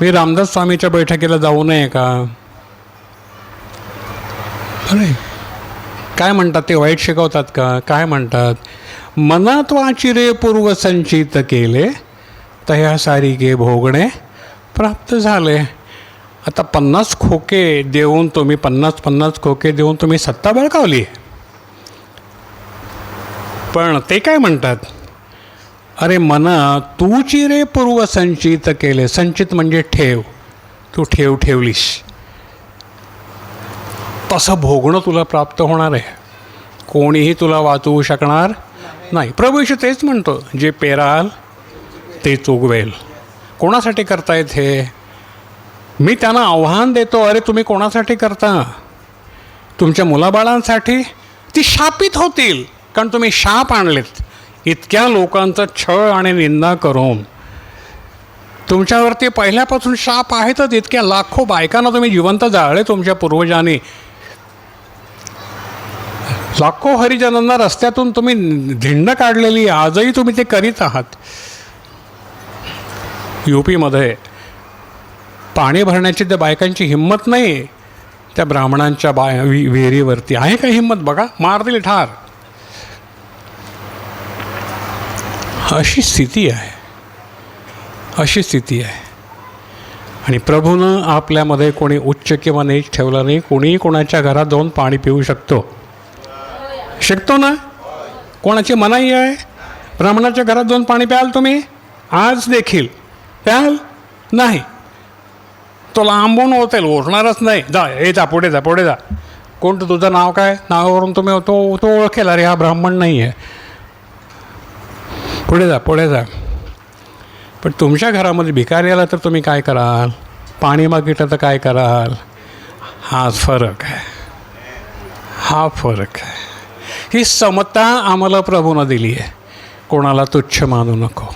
मी रामदास स्वामीच्या बैठकीला जाऊ नये का? अरे काय म्हणतात ते? वाईट शिकवतात का? काय म्हणतात? मनात वाचिरे पूर्व संचित केले तया सारिके भोगणे प्राप्त झाले. आता 50 खोके देऊन तुम्ही 50 खोके देऊन तुम्ही सत्ता बळकावली. पण ते काय म्हणतात? अरे मना तू चिरे पूर्व संचित केले. संचित म्हणजे ठेव. तू ठेवलीस, तसं भोगणं तुला प्राप्त होणार आहे. कोणीही तुला वाचवू शकणार नाही. प्रभू येशू तेच म्हणतो, जे पेराल तेच उगवेल. कोणासाठी करतायत हे? मी त्यांना आव्हान देतो, अरे तुम्ही कोणासाठी करता? तुमच्या मुलाबाळांसाठी? ती शापित होतील, कारण तुम्ही शाप आणलेत. इतक्या लोकांचा छळ आणि निंदा करून तुमच्यावरती पहिल्यापासून शाप आहेतच. इतक्या लाखो बायकांना तुम्ही जिवंत जाळले तुमच्या पूर्वजांनी. लाखो हरिजनांना रस्त्यातून तुम्ही धिंड काढलेली, आजही तुम्ही ते करीत आहात. UPमध्ये पाणी भरण्याची त्या बायकांची हिंमत नाही. त्या ब्राह्मणांच्या विहिरीवरती आहे का हिंमत? बघा, मार दिली ठार. अशी स्थिती आहे, अशी स्थिती आहे. आणि प्रभूनं आपल्यामध्ये कोणी उच्च किंवा नीच ठेवलं नाही. कोणीही कोणाच्या घरात जाऊन पाणी पिऊ शकतो ना? कोणाची मनाई आहे? ब्राह्मणाच्या घरात जाऊन पाणी प्याल तुम्ही? आज देखील प्याल नाही. तो लांबून होतेल, ओळखणारच नाही. जा पुढे जा. कोणतं तुझं नाव काय? नावावरून तुम्ही तो ओळखेल, अरे हा ब्राह्मण नाही आहे. पुढे जा. पण तुमच्या घरामध्ये भिकारी आला तर तुम्ही काय कराल? पाणी मागितलं तर काय कराल? हाच फरक आहे, हा फरक आहे. ही समता आम्हाला प्रभूनं दिली आहे. कोणाला तुच्छ मानू नको.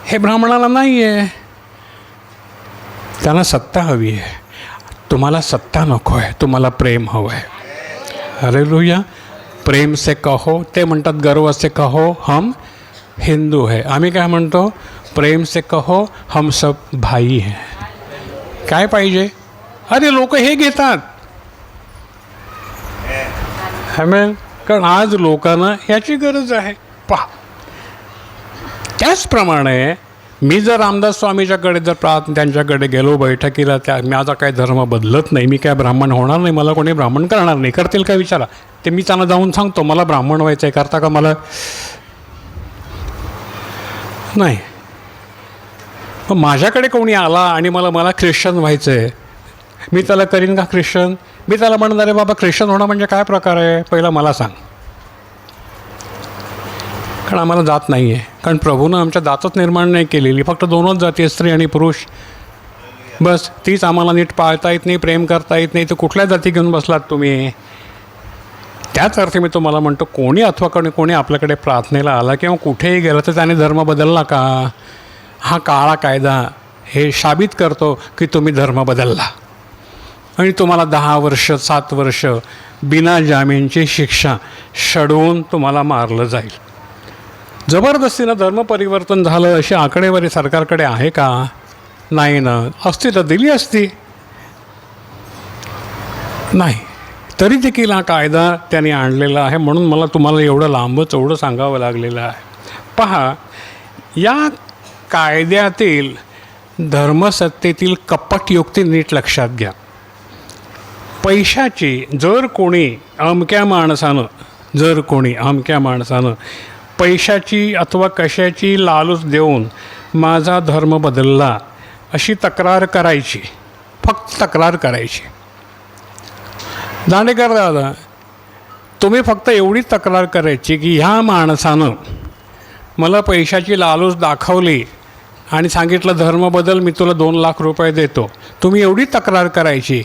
हे ब्राह्मणाला नाही आहे. त्यांना सत्ता हवी आहे. तुम्हाला सत्ता नको आहे, तुम्हाला प्रेम हवं आहे. हालेलुया. प्रेम से कहो. ते म्हणतात गर्व से कहो हम हिंदू है. आम्ही काय म्हणतो? प्रेम से कहो हम सब भाई हैं. काय पाहिजे? अरे लोक हे घेतात. आमेन. कारण आज लोकांना याची गरज आहे. पहा, त्याचप्रमाणे मी जर रामदास स्वामीच्याकडे त्यांच्याकडे गेलो बैठकीला, माझा काय धर्म बदलत नाही, मी काय ब्राह्मण होणार नाही, मला कोणी ब्राह्मण करणार नाही. करतील का विचारा? ते मी त्यांना जाऊन सांगतो मला ब्राह्मण व्हायचं आहे, करता का? मला नाही. मग माझ्याकडे कोणी आला आणि मला ख्रिश्चन व्हायचं आहे, मी त्याला करीन का ख्रिश्चन? मी त्याला म्हणणार आहे बाबा ख्रिश्चन होणं म्हणजे काय प्रकार आहे, पहिला मला सांग. कारण आम्हाला जात नाही आहे. कारण प्रभूनं आमच्या जातच निर्माण नाही केलेली. फक्त 2च जाती, स्त्री आणि पुरुष. बस तीच आम्हाला नीट पाळता येत नाही, प्रेम करता येत नाही, तर कुठल्या जाती घेऊन बसलात तुम्ही? त्याच अर्थी मी तुम्हाला म्हणतो, कोणी अथवा कोणी आपल्याकडे प्रार्थनेला आला किंवा कुठेही गेलं तर त्याने धर्म बदलला का? हा काळा कायदा हे साबित करतो की तुम्ही धर्म बदलला आणि तुम्हाला 10 वर्ष 7 वर्ष बिना जामीनची शिक्षा शडवून तुम्हाला मारलं जाईल. जबरदस्तीनं धर्म परिवर्तन झालं अशी आकडेवारी सरकारकडे आहे का? नाही ना. असती तर दिली असती. नाही. तरी देखील हा कायदा त्यांनी आणलेला आहे, म्हणून मला तुम्हाला एवढं लांब चौडं सांगावं लागलेलं आहे. पहा, या कायद्यातील धर्मसत्तेतील कपटयुक्ती नीट लक्षात घ्या. पैशाची जर कोणी अमक्या माणसानं पैशाची अथवा कशाची लालूच देऊन माझा धर्म बदलला अशी तक्रार करायची, फक्त तक्रार करायची. दांडेकर दादा, तुम्ही फक्त एवढी तक्रार करायची की ह्या माणसानं मला पैशाची लालूच दाखवली आणि सांगितलं धर्म बदल, मी तुला 2 लाख रुपये देतो. तुम्ही एवढी तक्रार करायची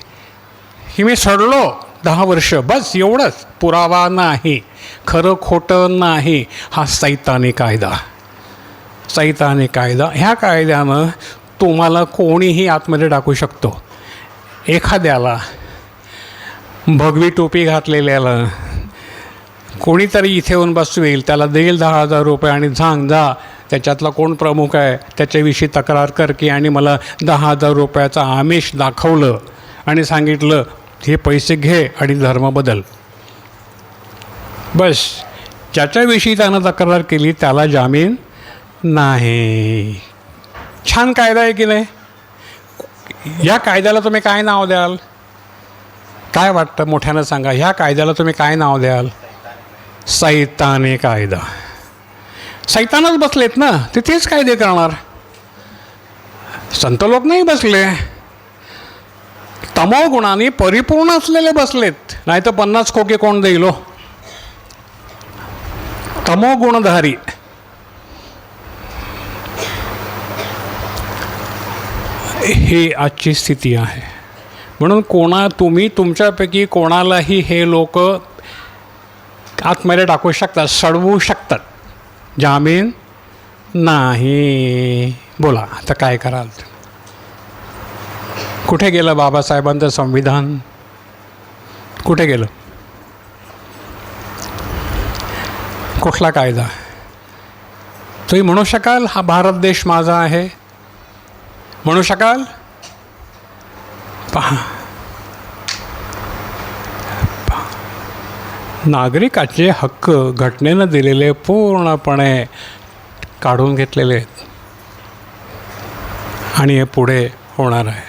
की मी सडलो 10 वर्ष, बस एवढंच. पुरावा नाही, खरं खोटं नाही. हा सैतानी कायदा. ह्या कायद्यानं तुम्हाला कोणीही आतमध्ये टाकू शकतो. एखाद्याला भगवी टोपी घातलेल्याला कोणीतरी इथे येऊन बसवेल, त्याला देईल 10,000 रुपये आणि जा त्याच्यातला कोण प्रमुख आहे त्याच्याविषयी तक्रार कर की, आणि मला 10,000 रुपयाचं आमिष दाखवलं आणि सांगितलं हे पैसे घे आणि धर्म बदल. बस ज्याच्याविषयी त्यानं तक्रार केली त्याला जामीन नाही. छान कायदा आहे की नाही? ह्या कायद्याला तुम्ही काय नाव द्याल? काय वाटतं? मोठ्यानं सांगा. ह्या कायद्याला तुम्ही काय नाव द्याल? सैतानी कायदा. सैतानच बसलेत ना, ते तेच कायदे करणार. संत लोक नाही बसले, तमोगुणाने परिपूर्ण असलेले बसलेत. नाही तर 50 खोके कोण देईल? तमोगुणधारी. ही आजची स्थिती आहे. म्हणून तुम्ही तुमच्यापैकी कोणालाही हे लोक आतमध्ये टाकू शकतात, सडवू शकतात. जामीन नाही. बोला आता काय कराल? कुठे गेलं बाबासाहेबांचं संविधान? कुठे गेलं? कुठला कायदा? तुम्ही म्हणू शकाल हा भारत देश माझा आहे? म्हणू शकाल? पहा, नागरिकाचे हक्क घटनेनं दिलेले पूर्णपणे काढून घेतलेले आहेत आणि हे पुढे होणार आहे.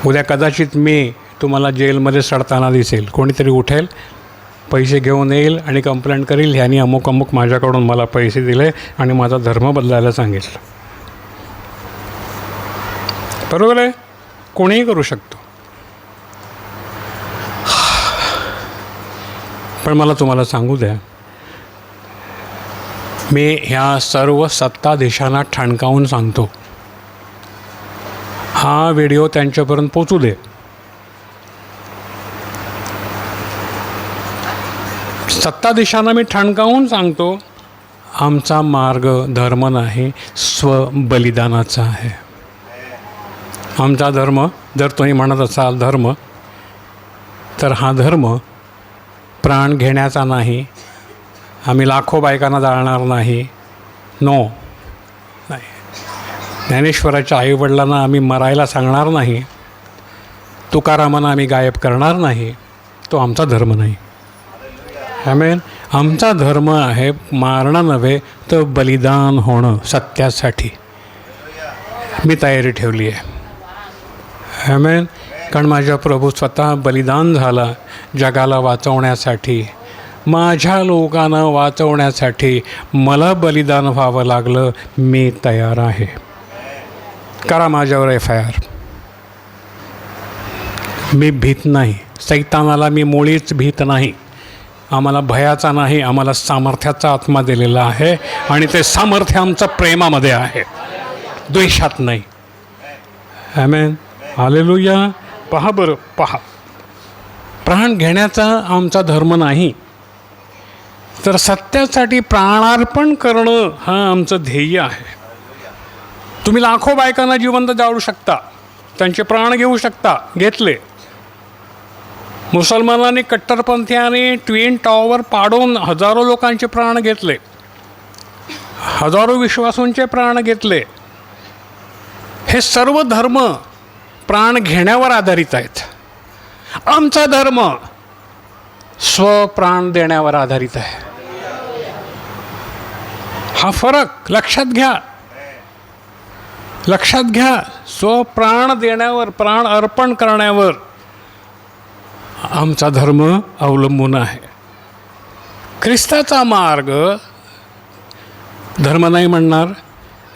उद्या कदाचित मी तुम्हाला जेलमध्ये सडताना दिसेल. कोणीतरी उठेल, पैसे घेऊन येईल आणि कंप्लेंट करील ह्यांनी अमुक अमुक माझ्याकडून मला पैसे दिले आणि माझा धर्म बदलायला सांगितलं. बरोबर आहे? कोणीही करू शकतो. पण मला तुम्हाला सांगू द्या, मी ह्या सर्व सत्ताधीशांना ठणकावून सांगतो, हा व्हिडिओ त्यांच्यापर्यंत पोचू दे. सत्ताधीशांना मी ठणकावून सांगतो, आमचा मार्ग धर्म नाही, स्वबलिदानाचा आहे. आमचा धर्म, जर तुम्ही म्हणत असाल धर्म, तर हा धर्म प्राण घेण्याचा नाही. आम्ही लाखो बायकांना जाळणार नाही. नो, नाही. ज्ञानेश्वराच्या आईवडिलांना आम्ही मरायला सांगणार नाही. तुकारामांना आम्ही गायब करणार नाही. तो आमचा धर्म नाही. आमेन. आमचा धर्म आहे मारणं नव्हे तर बलिदान होणं सत्यासाठी. मी तयारी ठेवली आहे. आमेन. कारण माझ्या प्रभू स्वतः बलिदान झाला जगाला वाचवण्यासाठी, माझ्या लोकांना वाचवण्यासाठी. मला बलिदान व्हावं लागलं, मी तयार आहे. करा माझ्यावर FIR. मी भीत नाही. सैतानाला मी मुळीच भीत नाही. आम्हाला भयाचा नाही, आम्हाला सामर्थ्याचा आत्मा दिलेला आहे आणि ते सामर्थ्य आमचं प्रेमामध्ये आहे, द्वेषात नाही. आमेन. हालेलुया. पहा बरं, पहा, प्राण घेण्याचा आमचा धर्म नाही, तर सत्यासाठी प्राणार्पण करणं हा आमचं ध्येय आहे. तुम्ही लाखो बायकांना जिवंत जाळू शकता, त्यांचे प्राण घेऊ शकता, घेतले. मुसलमानांनी, कट्टरपंथीयांनी ट्विन टॉवर पाडून हजारो लोकांचे प्राण घेतले, हजारो विश्वासूंचे प्राण घेतले. हे सर्व धर्म प्राण घेण्यावर आधारित आहेत. आमचा धर्म स्वप्राण देण्यावर आधारित आहे. हा फरक लक्षात घ्या, लक्षात घ्या. स्वप्राण देण्यावर, प्राण अर्पण करण्यावर आमचा धर्म अवलंबून आहे. ख्रिस्ताचा मार्ग, धर्म नाही म्हणणार,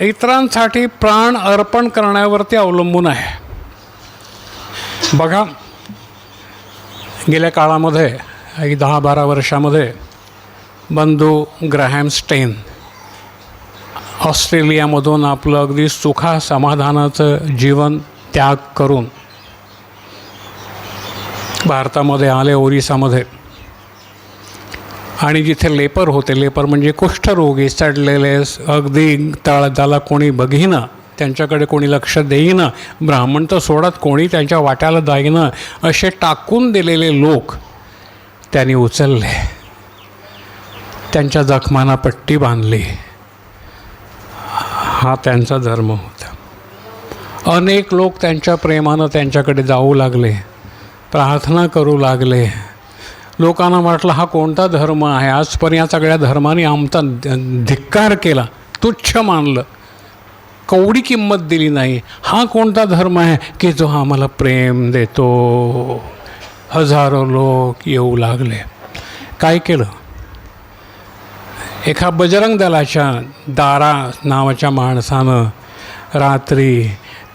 इतरांसाठी प्राण अर्पण करण्यावरती अवलंबून आहे. बघा, गेल्या काळामध्ये 10-12 वर्षामध्ये बंधू ग्रॅहम स्टेन ऑस्ट्रेलियामधून आपलं अगदी सुखा समाधानाचं जीवन त्याग करून भारतामध्ये आले, ओरिसामध्ये. आणि जिथे लेपर होते, लेपर म्हणजे कुष्ठरोगी, चढलेले, अगदी त्याला कोणी बघीनं, त्यांच्याकडे कोणी लक्ष देईनं, ब्राह्मण तर सोडत कोणी त्यांच्या वाट्याला जाईनं, असे टाकून दिलेले लोक त्यांनी उचलले, त्यांच्या जखमांना पट्टी बांधली. हा त्यांचा धर्म होता. अनेक लोक त्यांच्या प्रेमानं त्यांच्याकडे जाऊ लागले, प्रार्थना करू लागले. लोकांना वाटलं हा कोणता धर्म आहे, आजपर्यंत सगळ्या धर्माने आमचा धिक्कार केला, तुच्छ मानलं, कवडी किंमत दिली नाही. हा कोणता धर्म आहे की जो आम्हाला प्रेम देतो. हजारो लोक येऊ लागले. काय केलं? एका बजरंग दलाच्या दारा नावाच्या माणसानं रात्री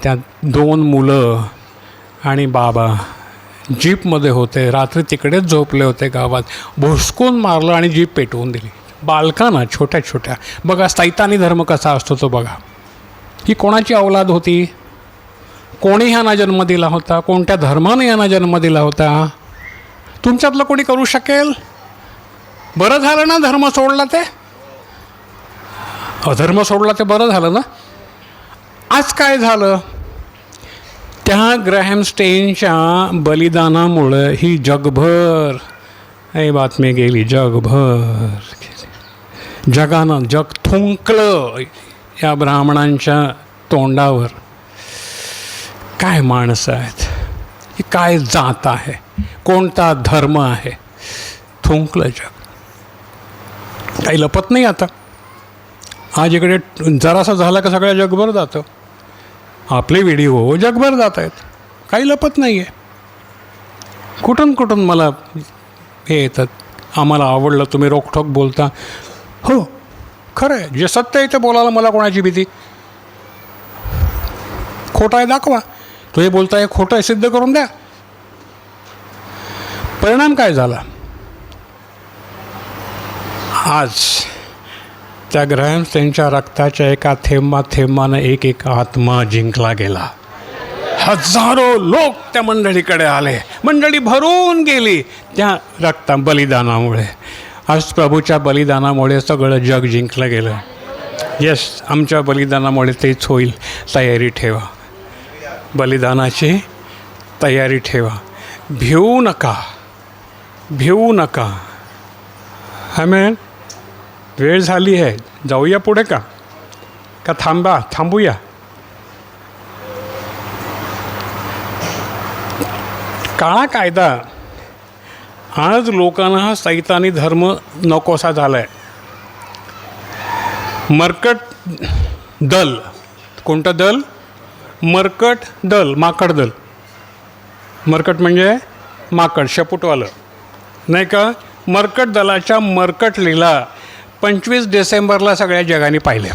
त्या 2 मुलं आणि बाबा जीपमध्ये होते, रात्री तिकडेच झोपले होते गावात, भुसकून मारलं आणि जीप पेटवून दिली. बालकांना छोट्या छोट्या. बघा सैतानी धर्म कसा असतो तो बघा. ही कोणाची औलाद होती? कोणी ह्यांना जन्म दिला होता? कोणत्या धर्माने यांना जन्म दिला होता? तुमच्यातलं कोणी करू शकेल? बरं झालं ना धर्म सोडला ते, अधर्म सोडला ते बरं झालं ना. आज काय झालं? त्या ग्रॅहम स्टेनच्या बलिदानामुळं ही जगभर ही बातमी गेली, जगभर. जगानं, जग थुंकलं या ब्राह्मणांच्या तोंडावर. काय माणसं आहेत, ही काय जात आहे, कोणता धर्म आहे, थुंकलं जग. काही लपत नाही आता. आज इकडे जरासं झालं का सगळ्या जगभर जातं. आपले व्हिडिओ जगभर जात आहेत, काही लपत नाही आहे. कुठून कुठून मला हे येतात, आम्हाला आवडलं, तुम्ही रोखठोक बोलता. हो खरं आहे, जे सत्य आहे ते बोलायला मला कोणाची भीती? खोटं आहे दाखवा, तो हे बोलताय खोटं आहे सिद्ध करून द्या. परिणाम काय झाला? आज त्या ग्रॅहम स्टेनच्या रक्ताच्या एका थेंबानं एक आत्मा जिंकला गेला. हजारो लोक त्या मंडळीकडे आले, मंडळी भरून गेली त्या बलिदानामुळे. आज प्रभूच्या बलिदानामुळे सगळं जग जिंकलं गेलं. येस, आमच्या बलिदानामुळे तेच होईल. तयारी ठेवा, बलिदानाची तयारी ठेवा. भिवू नका, भिवू नका. आमेन. वेळ झाली आहे, जाऊया पुढे का थांबूया? काळा कायदा आज लोकांना हा सैतानी धर्म नकोसा झाला आहे. मर्कट दल, कोणतं दल? मर्कट दल, माकड दल. मर्कट म्हणजे माकड, शेपूटवालं नाही का? मर्कट दलाच्या मर्कट लीला 25 डिसेंबरला सगळ्या जगाने पाहिल्या.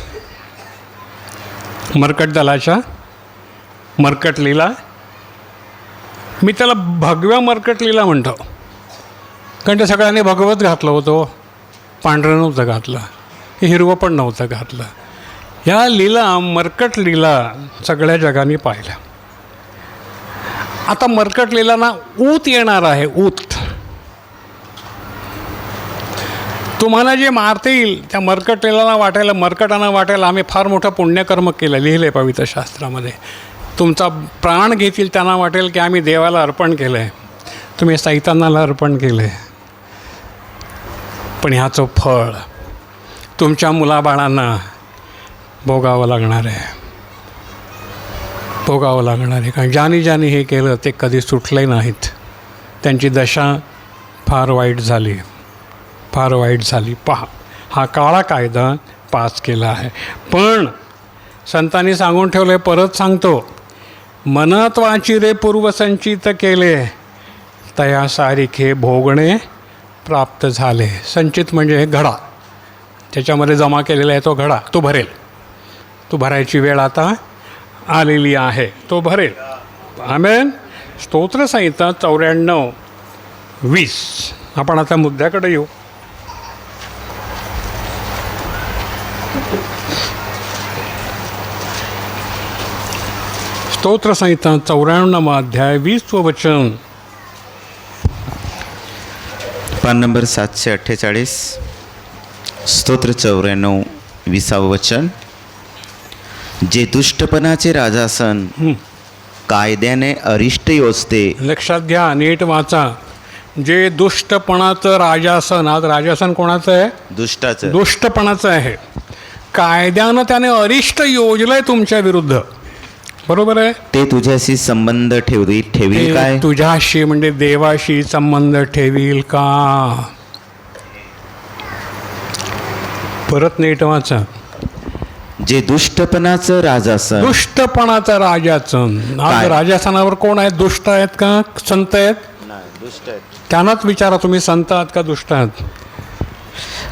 मर्कट दलाच्या मर्कट लीला, मी त्याला भगव्या मर्कट लीला म्हणतो, कारण त्या सगळ्यांनी भगवत घातलं होतं, पांढरं नव्हतं घातलं, हिरवं पण नव्हतं घातलं. ह्या लीला, मर्कट लीला सगळ्या जगाने पाहिल्या. आता मरकटलेला ना ऊत येणार आहे, ऊत. तुम्हाला जे मारता येईल त्या मरकटलेला वाटायला, मरकटांना वाटायला आम्ही फार मोठं पुण्यकर्म केलं, लिहिलं आहे पवित्र शास्त्रामध्ये. तुमचा प्राण घेतील त्यांना वाटेल की आम्ही देवाला अर्पण केलं आहे, तुम्ही सैतानाला अर्पण केलं आहे. पण ह्याचं फळ तुमच्या मुलाबाळांना भोगावं लागणार आहे, भोगावं लागणार आहे. कारण ज्याने हे केलं ते कधी सुटले नाहीत. त्यांची दशा फार वाईट झाली, फार वाईट झाली. पहा, हा काळा कायदा पास केला आहे. पण संतांनी सांगून ठेवलं आहे, परत सांगतो, मनात वाचिरे पूर्वसंचित केले तया सारिखे भोगणे प्राप्त झाले. संचित म्हणजे घडा, त्याच्यामध्ये जमा केलेला आहे तो घडा, तो भरेल. तो भरायची वेळ आता आलेली आहे, तो भरेल. आमेन. स्तोत्रसंहिता 94:20. आपण आता मुद्द्याकडे येऊ. स्तोत्रसंहिता 94 अध्याय 20 वचन. पान नंबर 748. स्तोत्र 94 20 वचन. जे दुष्टपणाचे राजासन कायद्याने अरिष्ट योजते. लक्षात घ्या, नीट वाचा. जे दुष्टपणाचं राजासन, आज राजासन कोणाचं आहे? दुष्टाचं. दुष्टपणाचं आहे. कायद्यानं त्याने अरिष्ट योजलंय तुमच्या विरुद्ध, बरोबर आहे. ते तुझ्याशी संबंध ठेवील काय? तुझ्याशी म्हणजे देवाशी संबंध ठेवील का? परत नीट वाचा. जे दुष्टपणाचं राजासन. दुष्टपणाचं राजासन. आज राजासनावर कोण आहेत? दुष्ट आहेत का संत आहेत? दुष्ट आहेत. त्यांनाच विचारा, तुम्ही संत आहात का दुष्ट आहात?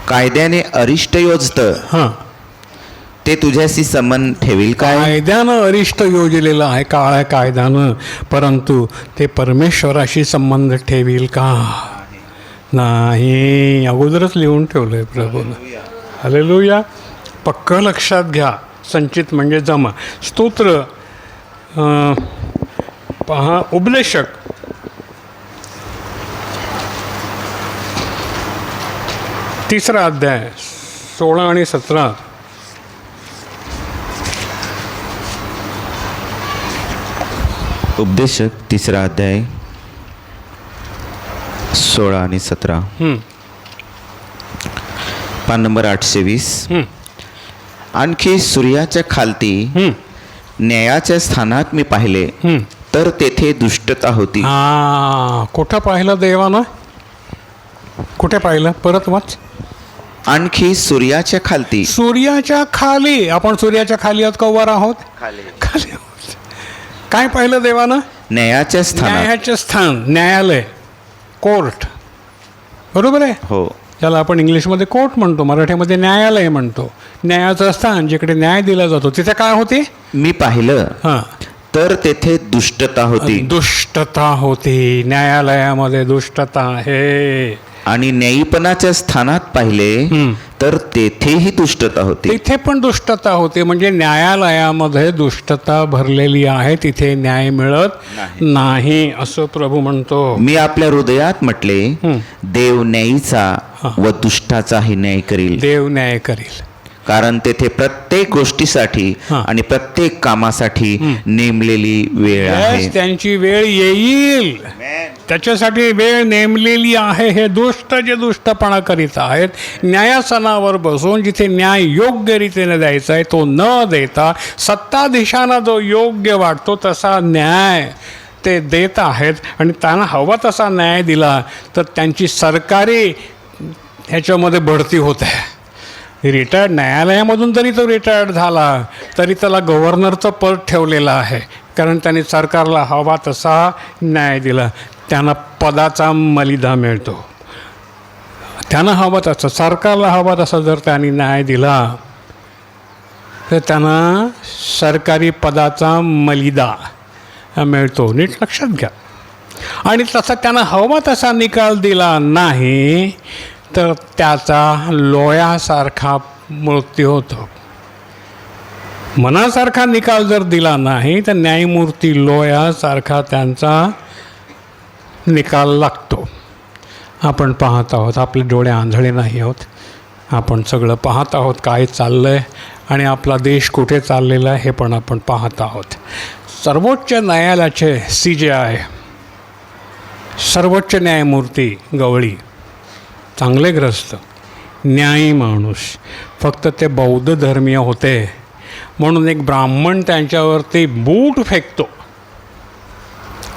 कायद्याने अरिष्ट योजत. हां, ते तुझ्याशी संबंध ठेवील काय? कायद्यानं अरिष्ट योजलेलं आहे, काळ्या कायद्यानं, परंतु ते परमेश्वराशी संबंध ठेवील का? नाही. अगोदरच लिहून ठेवलं आहे प्रभूनं. हालेलुया. पक्क लक्षात घ्या. संचित म्हणजे जमा. स्तोत्र पहा, उपदेशक 3 अध्याय 16 आणि 17. उपदेशक 3 अध्याय 16 आणि 17. पान नंबर 820. आणखी सूर्याच्या खालती न्यायाच्या स्थानात मी पाहिले, तर तेथे दुष्टता होती. कुठं पाहिलं देवानं? कुठे पाहिलं? परत वाच. आणखी सूर्याच्या खालती. सूर्याच्या खाली. आपण सूर्याच्या खाली आहोत का वर आहोत? खाली आहोत. काय पाहिलं देवानं? न्यायाच्या स्थानात. न्यायाचे स्थान, न्यायालय, कोर्ट, बरोबर आहे. हो. ज्याला आपण इंग्लिशमध्ये कोर्ट म्हणतो, मराठीमध्ये न्यायालय म्हणतो. न्यायाचं स्थान, जिकडे न्याय दिला जातो, तिथे काय होते? मी पाहिलं, हां, तर तेथे दुष्टता होती. दुष्टता होती. न्यायालयामध्ये दुष्टता आहे. आणि न्यायीपणाच्या स्थानात पाहिले, तर तेथेही दुष्टता होती. तिथे पण दुष्टता होते. म्हणजे न्यायालयामध्ये दुष्टता भरलेली आहे, तिथे न्याय मिळत नाही असं प्रभू म्हणतो. मी आपल्या हृदयात म्हटले, देव न्यायीचा व दुष्टाचाही न्याय करील. देव न्याय करील. कारण तेथे प्रत्येक गोष्टीसाठी आणि प्रत्येक कामासाठी नेमलेली वेळ आहे. त्यांची वेळ येईल, त्याच्यासाठी वेळ नेमलेली आहे. हे दुष्ट जे दुष्टपणा करीत आहेत, न्यायासनावर बसून जिथे न्याय योग्य रीतीने द्यायचा आहे तो न देता सत्ताधीशांना जो योग्य वाटतो तसा न्याय ते देत आहेत. आणि त्यांना हवा तसा न्याय दिला तर त्यांची सरकारी ह्याच्यामध्ये बढती होत आहे. रिटायर्ड न्यायालयामधून जरी तो रिटायर्ड झाला तरी त्याला गव्हर्नरचं पद ठेवलेलं आहे, कारण त्यांनी सरकारला हवा तसा न्याय दिला. त्यांना पदाचा मलिदा मिळतो. त्यांना हवा तसा, सरकारला हवा तसा जर त्यांनी न्याय दिला तर त्यांना सरकारी पदाचा मलिदा मिळतो. नीट लक्षात घ्या. आणि तसा त्यांना हवा तसा निकाल दिला नाही तर त्याचा लोयासारखा मृत्यू होतो. मनासारखा निकाल जर दिला नाही तर न्यायमूर्ती लोयासारखा त्यांचा निकाल लागतो. आपण पाहत आहोत, आपले डोळे आंधळे नाही आहोत, आपण सगळं पाहत आहोत काय चाललं आहे आणि आपला देश कुठे चाललेला आहे हे पण आपण पाहत आहोत. सर्वोच्च न्यायालयाचे CJI सर्वोच्च न्यायमूर्ती गवळी चांगले ग्रस्त न्यायी माणूस, फक्त ते बौद्ध धर्मीय होते म्हणून एक ब्राह्मण त्यांच्यावरती बूट फेकतो,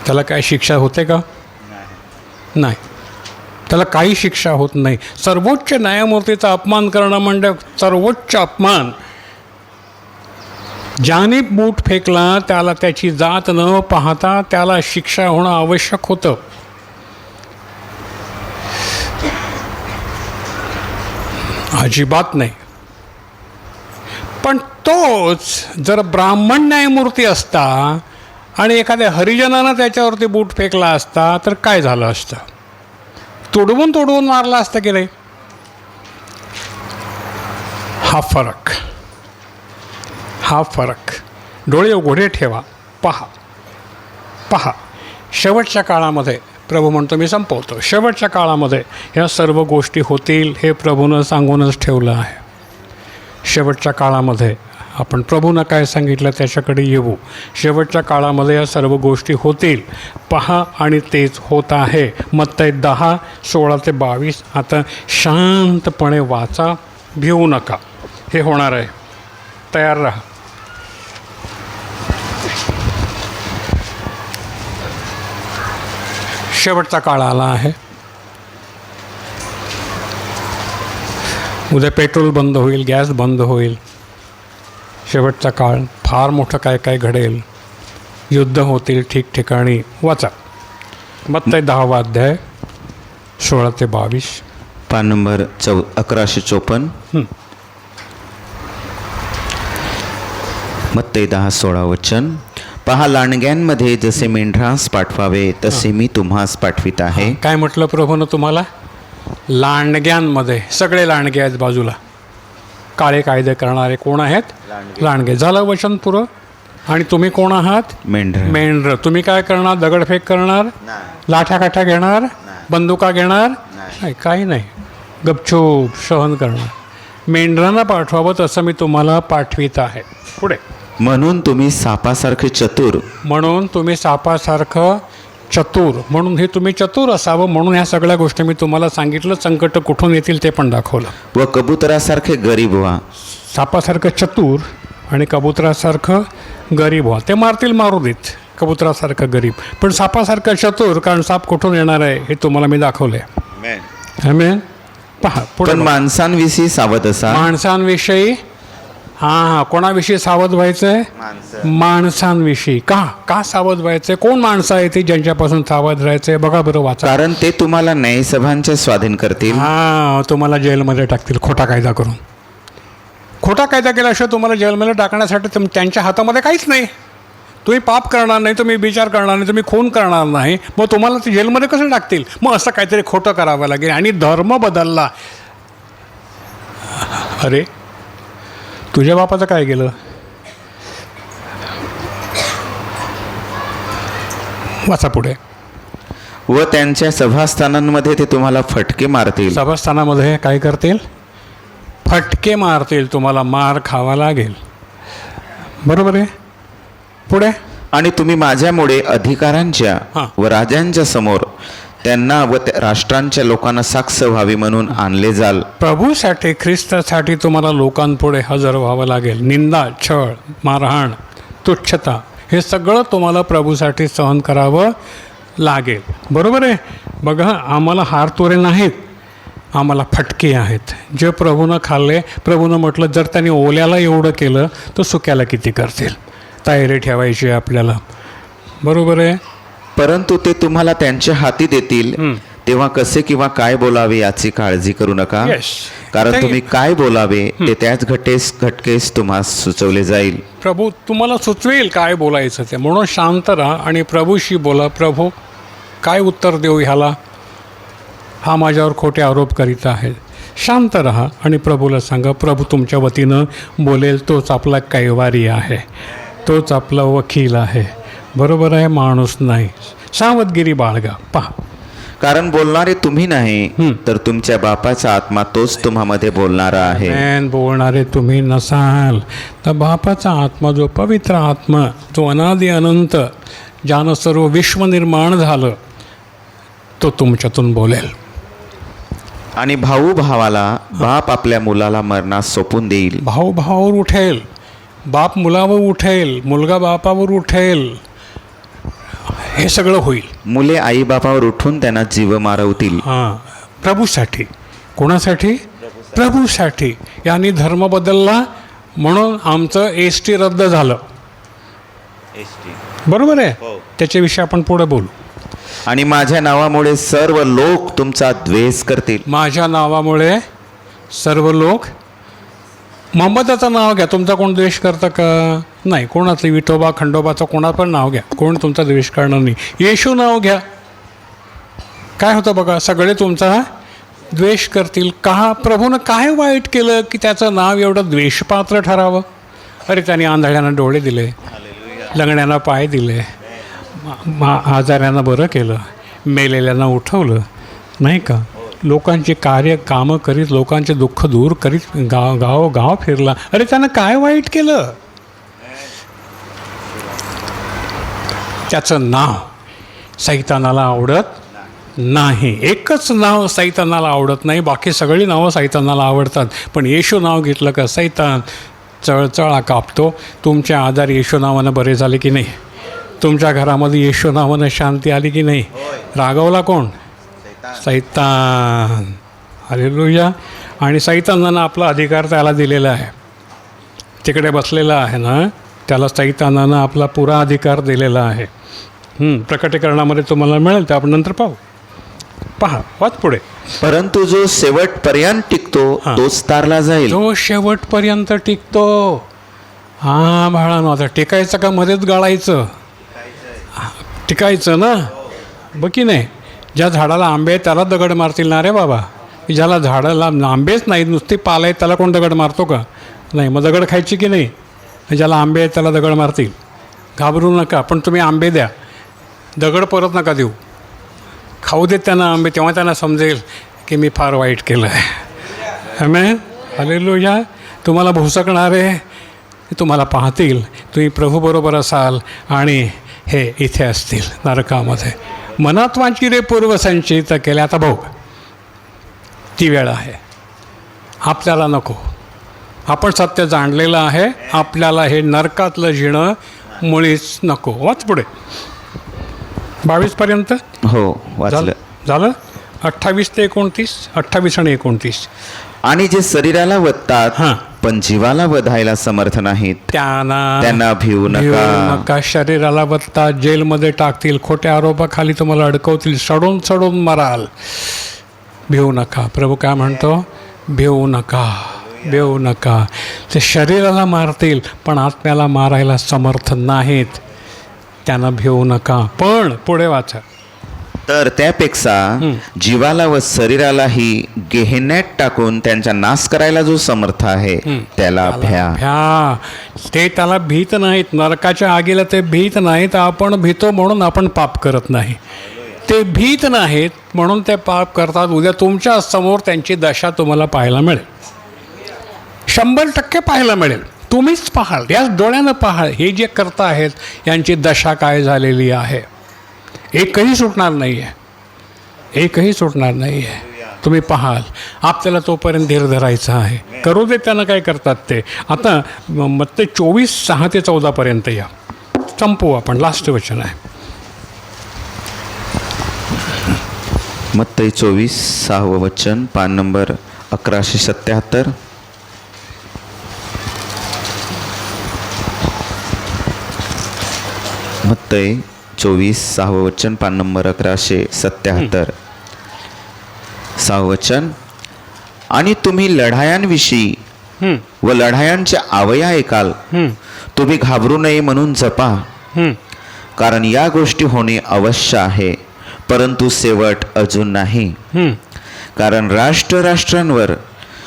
त्याला काय शिक्षा होते का? नाही, त्याला काही शिक्षा होत नाही. सर्वोच्च न्यायमूर्तीचा अपमान करणं म्हणजे सर्वोच्च अपमान. ज्याने बूट फेकला त्याला त्याची जात न पाहता त्याला शिक्षा होणं आवश्यक होतं. अजिबात नाही. पण तोच जर ब्राह्मण न्यायमूर्ती असता आणि एखाद्या हरिजनानं त्याच्यावरती बूट फेकला असता तर काय झालं असतं? तोडवून मारला असतं की नाही? हा फरक डोळे उघडे ठेवा, पहा. शेवटच्या काळामध्ये प्रभू म्हणतो, मी संपवतो, शेवटच्या काळामध्ये ह्या सर्व गोष्टी होतील हे प्रभूनं सांगूनच ठेवलं आहे. शेवटच्या काळामध्ये आपण प्रभूनं काय सांगितलं त्याच्याकडे येऊ. शेवटच्या काळामध्ये या सर्व गोष्टी होतील, पहा, आणि तेच होत आहे. मत्तई 10:16-22. आता शांतपणे वाचा, भिवू नका, हे होणार आहे, तयार राहा. शेवटचा काळ आला आहे. उद्या पेट्रोल बंद होईल, गॅस बंद होईल. शेवटचा काळ, फार मोठं काय घडेल, युद्ध होतील ठिकठिकाणी. वाचा मत्तई 10 16-22, पान नंबर 1154. मत्तई 10:16 वचन, पहा, लांडग्यांमध्ये जसे मेंढरास पाठवावे तसे मी तुम्हास पाठवित आहे. काय म्हटलं प्रभूनं तुम्हाला? लांडग्यांमध्ये. सगळे लांडगे आहेत बाजूला. काळे कायदे करणारे कोण आहेत? लांडगे. झालं वचन पुरं. आणि तुम्ही कोण आहात? मेंढर. तुम्ही काय करणार? दगडफेक करणार? लाठ्याकाठ्या घेणार? बंदुका घेणार? नाही, काही नाही. गपचूप सहन करणार. मेंढरांना पाठवावं तसं मी तुम्हाला पाठवित आहे. पुढे, म्हणून तुम्ही सापासारखे चतुर. म्हणून हे तुम्ही चतुर असावं म्हणून ह्या सगळ्या गोष्टी मी तुम्हाला सांगितलं. संकट कुठून येतील ते पण दाखवलं. व कबुतरासारखे गरीब व्हा. सापासारखं चतुर आणि कबुतरासारखं गरीब व्हा. ते मारतील, मारू देत. कबुतरासारखं गरीब, पण सापासारखं चतुर, कारण साप कुठून येणार आहे हे तुम्हाला मी दाखवलं आहे. आमेन. पहा पुढे. पण माणसांविषयी सावध असा. माणसांविषयी. हां, कोणाविषयी सावध व्हायचं आहे? माणसांविषयी. का सावध व्हायचं आहे? कोण माणसं आहे ती ज्यांच्यापासून सावध राहायचं आहे? बघा बरं, वाचा. कारण ते तुम्हाला न्यायसभांच्या स्वाधीन करतील. हां, तुम्हाला जेलमध्ये टाकतील खोटा कायदा करून. खोटा कायदा केल्याशिवाय तुम्हाला जेलमध्ये टाकण्यासाठी त्यांच्या हातामध्ये काहीच नाही. तुम्ही पाप करणार नाही, तुम्ही विचार करणार नाही, तुम्ही खून करणार नाही, मग तुम्हाला ते जेलमध्ये कसं टाकतील? मग असं काहीतरी खोटं करावं लागेल. आणि धर्म बदलला. अरे, तुझ्या बापाचं काय गेलं? वाचा पुढे. व त्यांच्या सभास्थानांमध्ये ते तुम्हाला फटके मारतील. सभास्थानामध्ये काय करतील? फटके मारतील. तुम्हाला मार खावा लागेल. बरोबर आहे. पुढे. आणि तुम्ही माझ्यामुळे अधिकारांच्या व राजांच्या समोर त्यांना व राष्ट्रांच्या लोकांना साक्ष व्हावी म्हणून आणले जाल. प्रभूसाठी, ख्रिस्तासाठी तुम्हाला लोकांपुढे हजर व्हावं लागेल. निंदा, छळ, मारहाण, तुच्छता हे सगळं तुम्हाला प्रभूसाठी सहन करावं लागेल. बरोबर आहे. बघा, आम्हाला हारतोरे नाहीत, आम्हाला फटके आहेत. जे प्रभूनं खाल्ले. प्रभूनं म्हटलं, जर त्यांनी ओल्याला एवढं केलं तर सुक्याला किती करतील. तयारी ठेवायची आपल्याला. बरोबर आहे. परंतु ते तुम्हाला त्यांच्या हाती देतील तेव्हा कसे किंवा काय बोलावे याची काळजी करू नका. कारण तुम्ही काय बोलावे ते त्याच घटकेस तुम्हाला सुचवले जाईल. प्रभू तुम्हाला सुचवेल काय बोलायचं ते. म्हणून शांत राहा आणि प्रभूशी बोला. प्रभू, काय उत्तर देऊ ह्याला? हा माझ्यावर खोटे आरोप करीत आहे. शांत राहा आणि प्रभूला सांगा, प्रभू तुमच्या वतीनं बोलेल, तोच आपला कैवारी आहे, तोच आपला वकील आहे. बरोबर आहे, माणूस नाही. सावधगिरी बाळगा. पहा, कारण बोलणारे तुम्ही नाही तर तुमच्या बापाचा आत्मा तोच तुम्हामध्ये बोलणारा आहे. बोलणारे तुम्ही नसाल तर बापाचा आत्मा, जो पवित्र आत्मा, जो अनादि अनंत, ज्यानं सर्व विश्व निर्माण झालं, तो तुमच्यातून बोलेल. आणि भाऊ भावाला, बाप आपल्या मुलाला मरणास सोपून देईल. भाऊ भावावर उठेल, बाप मुलावर उठेल, मुलगा बापावर उठेल, हे सगळं होईल. मुले आई बापावर उठून त्यांना जीव मारवतील. हां, प्रभूसाठी. कोणासाठी? प्रभूसाठी. यांनी धर्म बदलला म्हणून आमचं ST रद्द झालं. बरोबर आहे, त्याच्याविषयी आपण पुढे बोलू. आणि माझ्या नावामुळे सर्व लोक तुमचा द्वेष करतील. माझ्या नावामुळे सर्व लोक, मोहम्मदाचं नाव घ्या, तुमचा कोण द्वेष करतं का? नाही. कोणाचं, विठोबा खंडोबाचं कोणाचं पण नाव घ्या, कोण तुमचा द्वेष करणार नाही. येशू नाव घ्या, काय होतं बघा, सगळे तुमचा द्वेष करतील. का? प्रभूनं काय वाईट केलं की त्याचं नाव एवढं द्वेषपात्र ठरावं? अरे, त्याने आंधळ्यांना डोळे दिले, लंगड्यांना पाय दिले, आजाऱ्यांना बरं केलं, मेलेल्यांना उठवलं, नाही का? लोकांची कामं करीत, लोकांचे दुःख दूर करीत गाव फिरला. अरे, त्यानं काय वाईट केलं? त्याचं नाव सैतानाला आवडत नाही. एकच नाव सैतानाला आवडत नाही, बाकी सगळी नावं सैतानाला आवडतात. पण येशू नाव घेतलं का सैतान चळचळा कापतो. तुमच्या आजारी येशू नावानं बरे झाले की नाही? तुमच्या घरामध्ये येशू नावानं शांती आली की नाही? रागवला कोण? सैतान. हालेलुया. आणि सैतानानं आपला अधिकार त्याला दिलेला आहे, तिकडे बसलेला आहे ना, त्याला सैतानानं आपला पुरा अधिकार दिलेला आहे. प्रकटीकरणामध्ये तुम्हाला मिळेल, ते आपण नंतर पाहू. पहा, वाच पुढे. परंतु जो शेवटपर्यंत टिकतो तोच तारला जाईल. जो शेवटपर्यंत टिकतो. हां बाळांनो, आता टिकायचं का मध्येच गाळायचं? टिकायचं ना, बघ की नाही. ज्या झाडाला आंबे आहेत त्याला दगड मारतील ना रे बाबा. ज्याला झाडाला आंबेच नाहीत, नुसती पाल आहेत, त्याला कोण दगड मारतो का? नाही. मग दगड खायची की नाही? ज्याला आंबे आहेत त्याला दगड मारतील. घाबरू नका, पण तुम्ही आंबे द्या, दगड परत नका देऊ. खाऊ देत त्यांना आंबे, तेव्हा त्यांना समजेल की मी फार वाईट केलं आहे. आमेन. हालेलुया. तुम्हाला भुसकणारे तुम्हाला पाहतील, तुम्ही प्रभूबरोबर असाल आणि हे इथे असतील नरकामध्ये. मनात वाची रे पूर्वसंचित केले. आता भाऊ, ती वेळ आहे, आपल्याला नको. आपण सत्य जाणलेलं आहे, आपल्याला हे नरकातलं जिणं मुळीच नको. वाच पुढे 22पर्यंत. हो, वाचलं. झालं. 28 ते 29, 28 आणि 29. आणि जे शरीराला वधतात पण जीवाला वधायला समर्थ नाहीत, त्यांना भिवू नका. शरीराला वधतात, जेलमध्ये टाकतील, खोट्या आरोपाखाली तुम्हाला अडकवतील, सडून सडून मराल. भिवू नका. प्रभू काय म्हणतो? भिवू नका, भिवू नका. ते शरीराला मारतील पण आत्म्याला मारायला समर्थ नाहीत, त्यांना भिवू नका. पण पुढे वाचा. तर त्यापेक्षा जीवाला व शरीरालाही गेहेन्यात टाकून त्यांचा नाश करायला जो समर्थ आहे त्याला भ्या. ते त्याला भीत नाहीत, नरकाच्या आगीला ते भीत नाहीत. आपण भीतो म्हणून आपण पाप करत नाही. ते भीत नाहीत म्हणून ते पाप करतात. उद्या तुमच्या समोर त्यांची दशा तुम्हाला पाहायला मिळेल, 100% पाहायला मिळेल. तुम्हीच पाहाल, याच डोळ्यानं पाहाल हे जे करता आहेत यांची दशा काय झालेली आहे. एकही सुटणार नाही आहे, एकही सुटणार नाही आहे. तुम्ही पाहाल. आपल्याला तोपर्यंत धीर धरायचा आहे. करू दे त्यांना काय करतात ते. आता मत्ते 24:6 ते 14पर्यंत या, संपवू आपण. लास्ट वचन आहे मत्ते 24:6 वचन, पान नंबर 1177. मत्ते 24:6 वचन, पान नंबर 1177. 6 वचन. आणि तुम्ही लढायांविषयी व लढायांच्या आवया ऐकाल, तुम्ही घाबरू नये म्हणून जपा, कारण या गोष्टी होणे अवश्य आहे, परंतु शेवट अजून नाही. कारण राष्ट्रांवर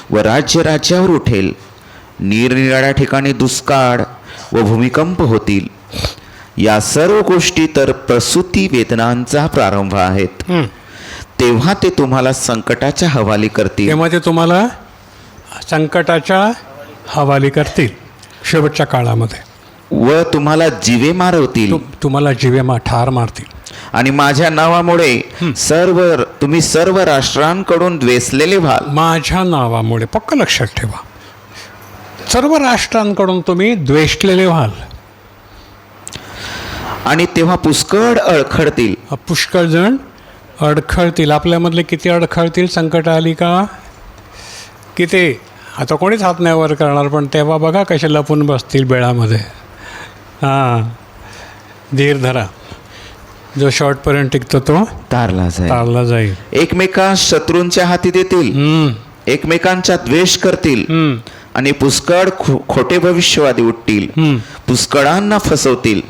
व राज्य राज्यावर उठेल. निरनिराळ्या ठिकाणी दुष्काळ व भूमिकंप होतील. या सर्व गोष्टी तर प्रसूती वेदनांचा प्रारंभ आहेत. तेव्हा ते तुम्हाला संकटाच्या हवाली करतील. तेव्हा ते तुम्हाला संकटाच्या हवाली करतील शेवटच्या काळामध्ये. व तुम्हाला जीवे मारवतील. तुम्हाला जीवे ठार मारतील. आणि माझ्या नावामुळे तुम्ही सर्व राष्ट्रांकडून द्वेषलेले व्हाल. माझ्या नावामुळे पक्क लक्षात ठेवा, सर्व राष्ट्रांकडून तुम्ही द्वेषलेले व्हाल. आणि तेव्हा पुष्कळ अडखळतील. पुष्कळ जण अडखळतील. आपल्यामधले किती अडखळतील संकट आली का? किती? आता कोणीच हात नाही वर करणार, पण तेव्हा बघा कसे लपून बसतील बेळामध्ये. हां, धीर धरा. जो शेवटपर्यंत टिकतो तो तारला जाईल. एकमेकांस शत्रूंच्या हाती देतील. एकमेकांचा द्वेष करतील. आणि पुष्कळ खोटे भविष्यवादी उठतील. पुष्कळांना फसवतील.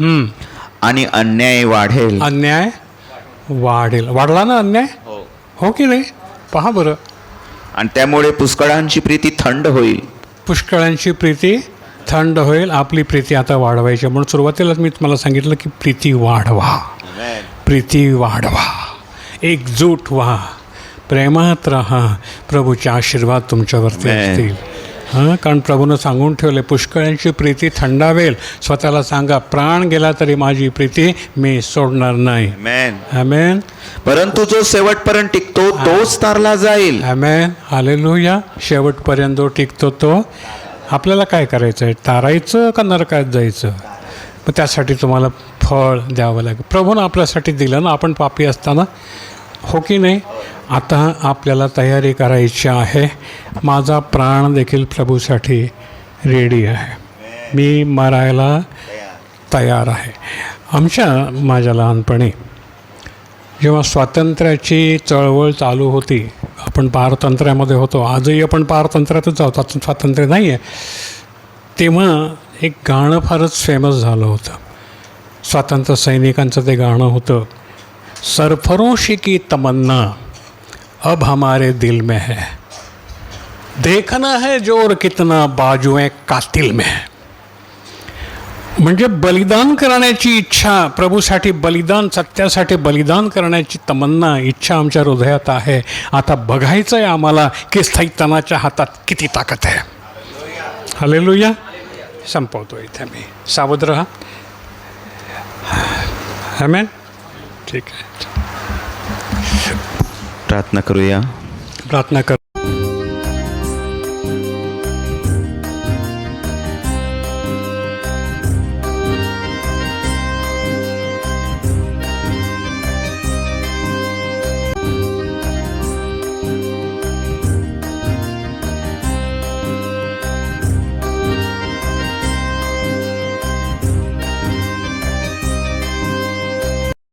आणि अन्याय वाढेल. अन्याय वाढेल. वाढला ना अन्याय? हो की नाही? पहा बरं. आणि त्यामुळे पुष्कळांची प्रीती थंड होईल. पुष्कळांची प्रीती थंड होईल. आपली प्रीती आता वाढवायची. म्हणून सुरुवातीलाच मी तुम्हाला सांगितलं की प्रीती वाढवा. प्रीती वाढवा, एकजूट व्हा, प्रेमात राहा. प्रभूचे आशीर्वाद तुमच्यावरती असतील. हां, कारण प्रभूनं सांगून ठेवले पुष्कळांची प्रीती थंडावेल. स्वतःला सांगा, प्राण गेला तरी माझी प्रीती मी सोडणार नाही. आमेन. परंतु जो शेवटपर्यंत टिकतो तोच तारला जाईल. आमेन. हालेलुया. शेवटपर्यंत जो टिकतो तो. आपल्याला काय करायचं आहे? तारायचं का नरकात जायचं? मग त्यासाठी तुम्हाला फळ द्यावं लागेल. प्रभूनं आपल्यासाठी दिलं ना, आपण पापी असताना. हो की नाही? आता आपल्याला तयारी करायची आहे. माझा प्राण देखील प्रभूसाठी रेडी आहे. मी मरायला तयार आहे. माझ्या लहानपणी जेव्हा स्वातंत्र्याची चळवळ चालू होती, आपण पारतंत्र्यामध्ये होतो. आजही आपण पारतंत्र्यातच आहोत, स्वातंत्र्य नाही आहे. तेव्हा एक गाणं फारच फेमस झालं होतं. स्वातंत्र्य सैनिकांचं ते गाणं होतं, सरफरोशी की तमन्ना अब हमारे दिल में है, देखना है जोर कितना बाजुएं कातिल में है. म्हणजे बलिदान करण्याची इच्छा, प्रभूसाठी बलिदान, सत्यासाठी बलिदान करण्याची तमन्ना, इच्छा आमच्या हृदयात आहे. आता बघायचं आहे आम्हाला की सैतानाच्या हातात किती ताकद आहे. हालेलुया. संपवतो इथे मी. सावध रहा. आमेन. ठीक आहे. प्रार्थना करूया. प्रार्थना करू.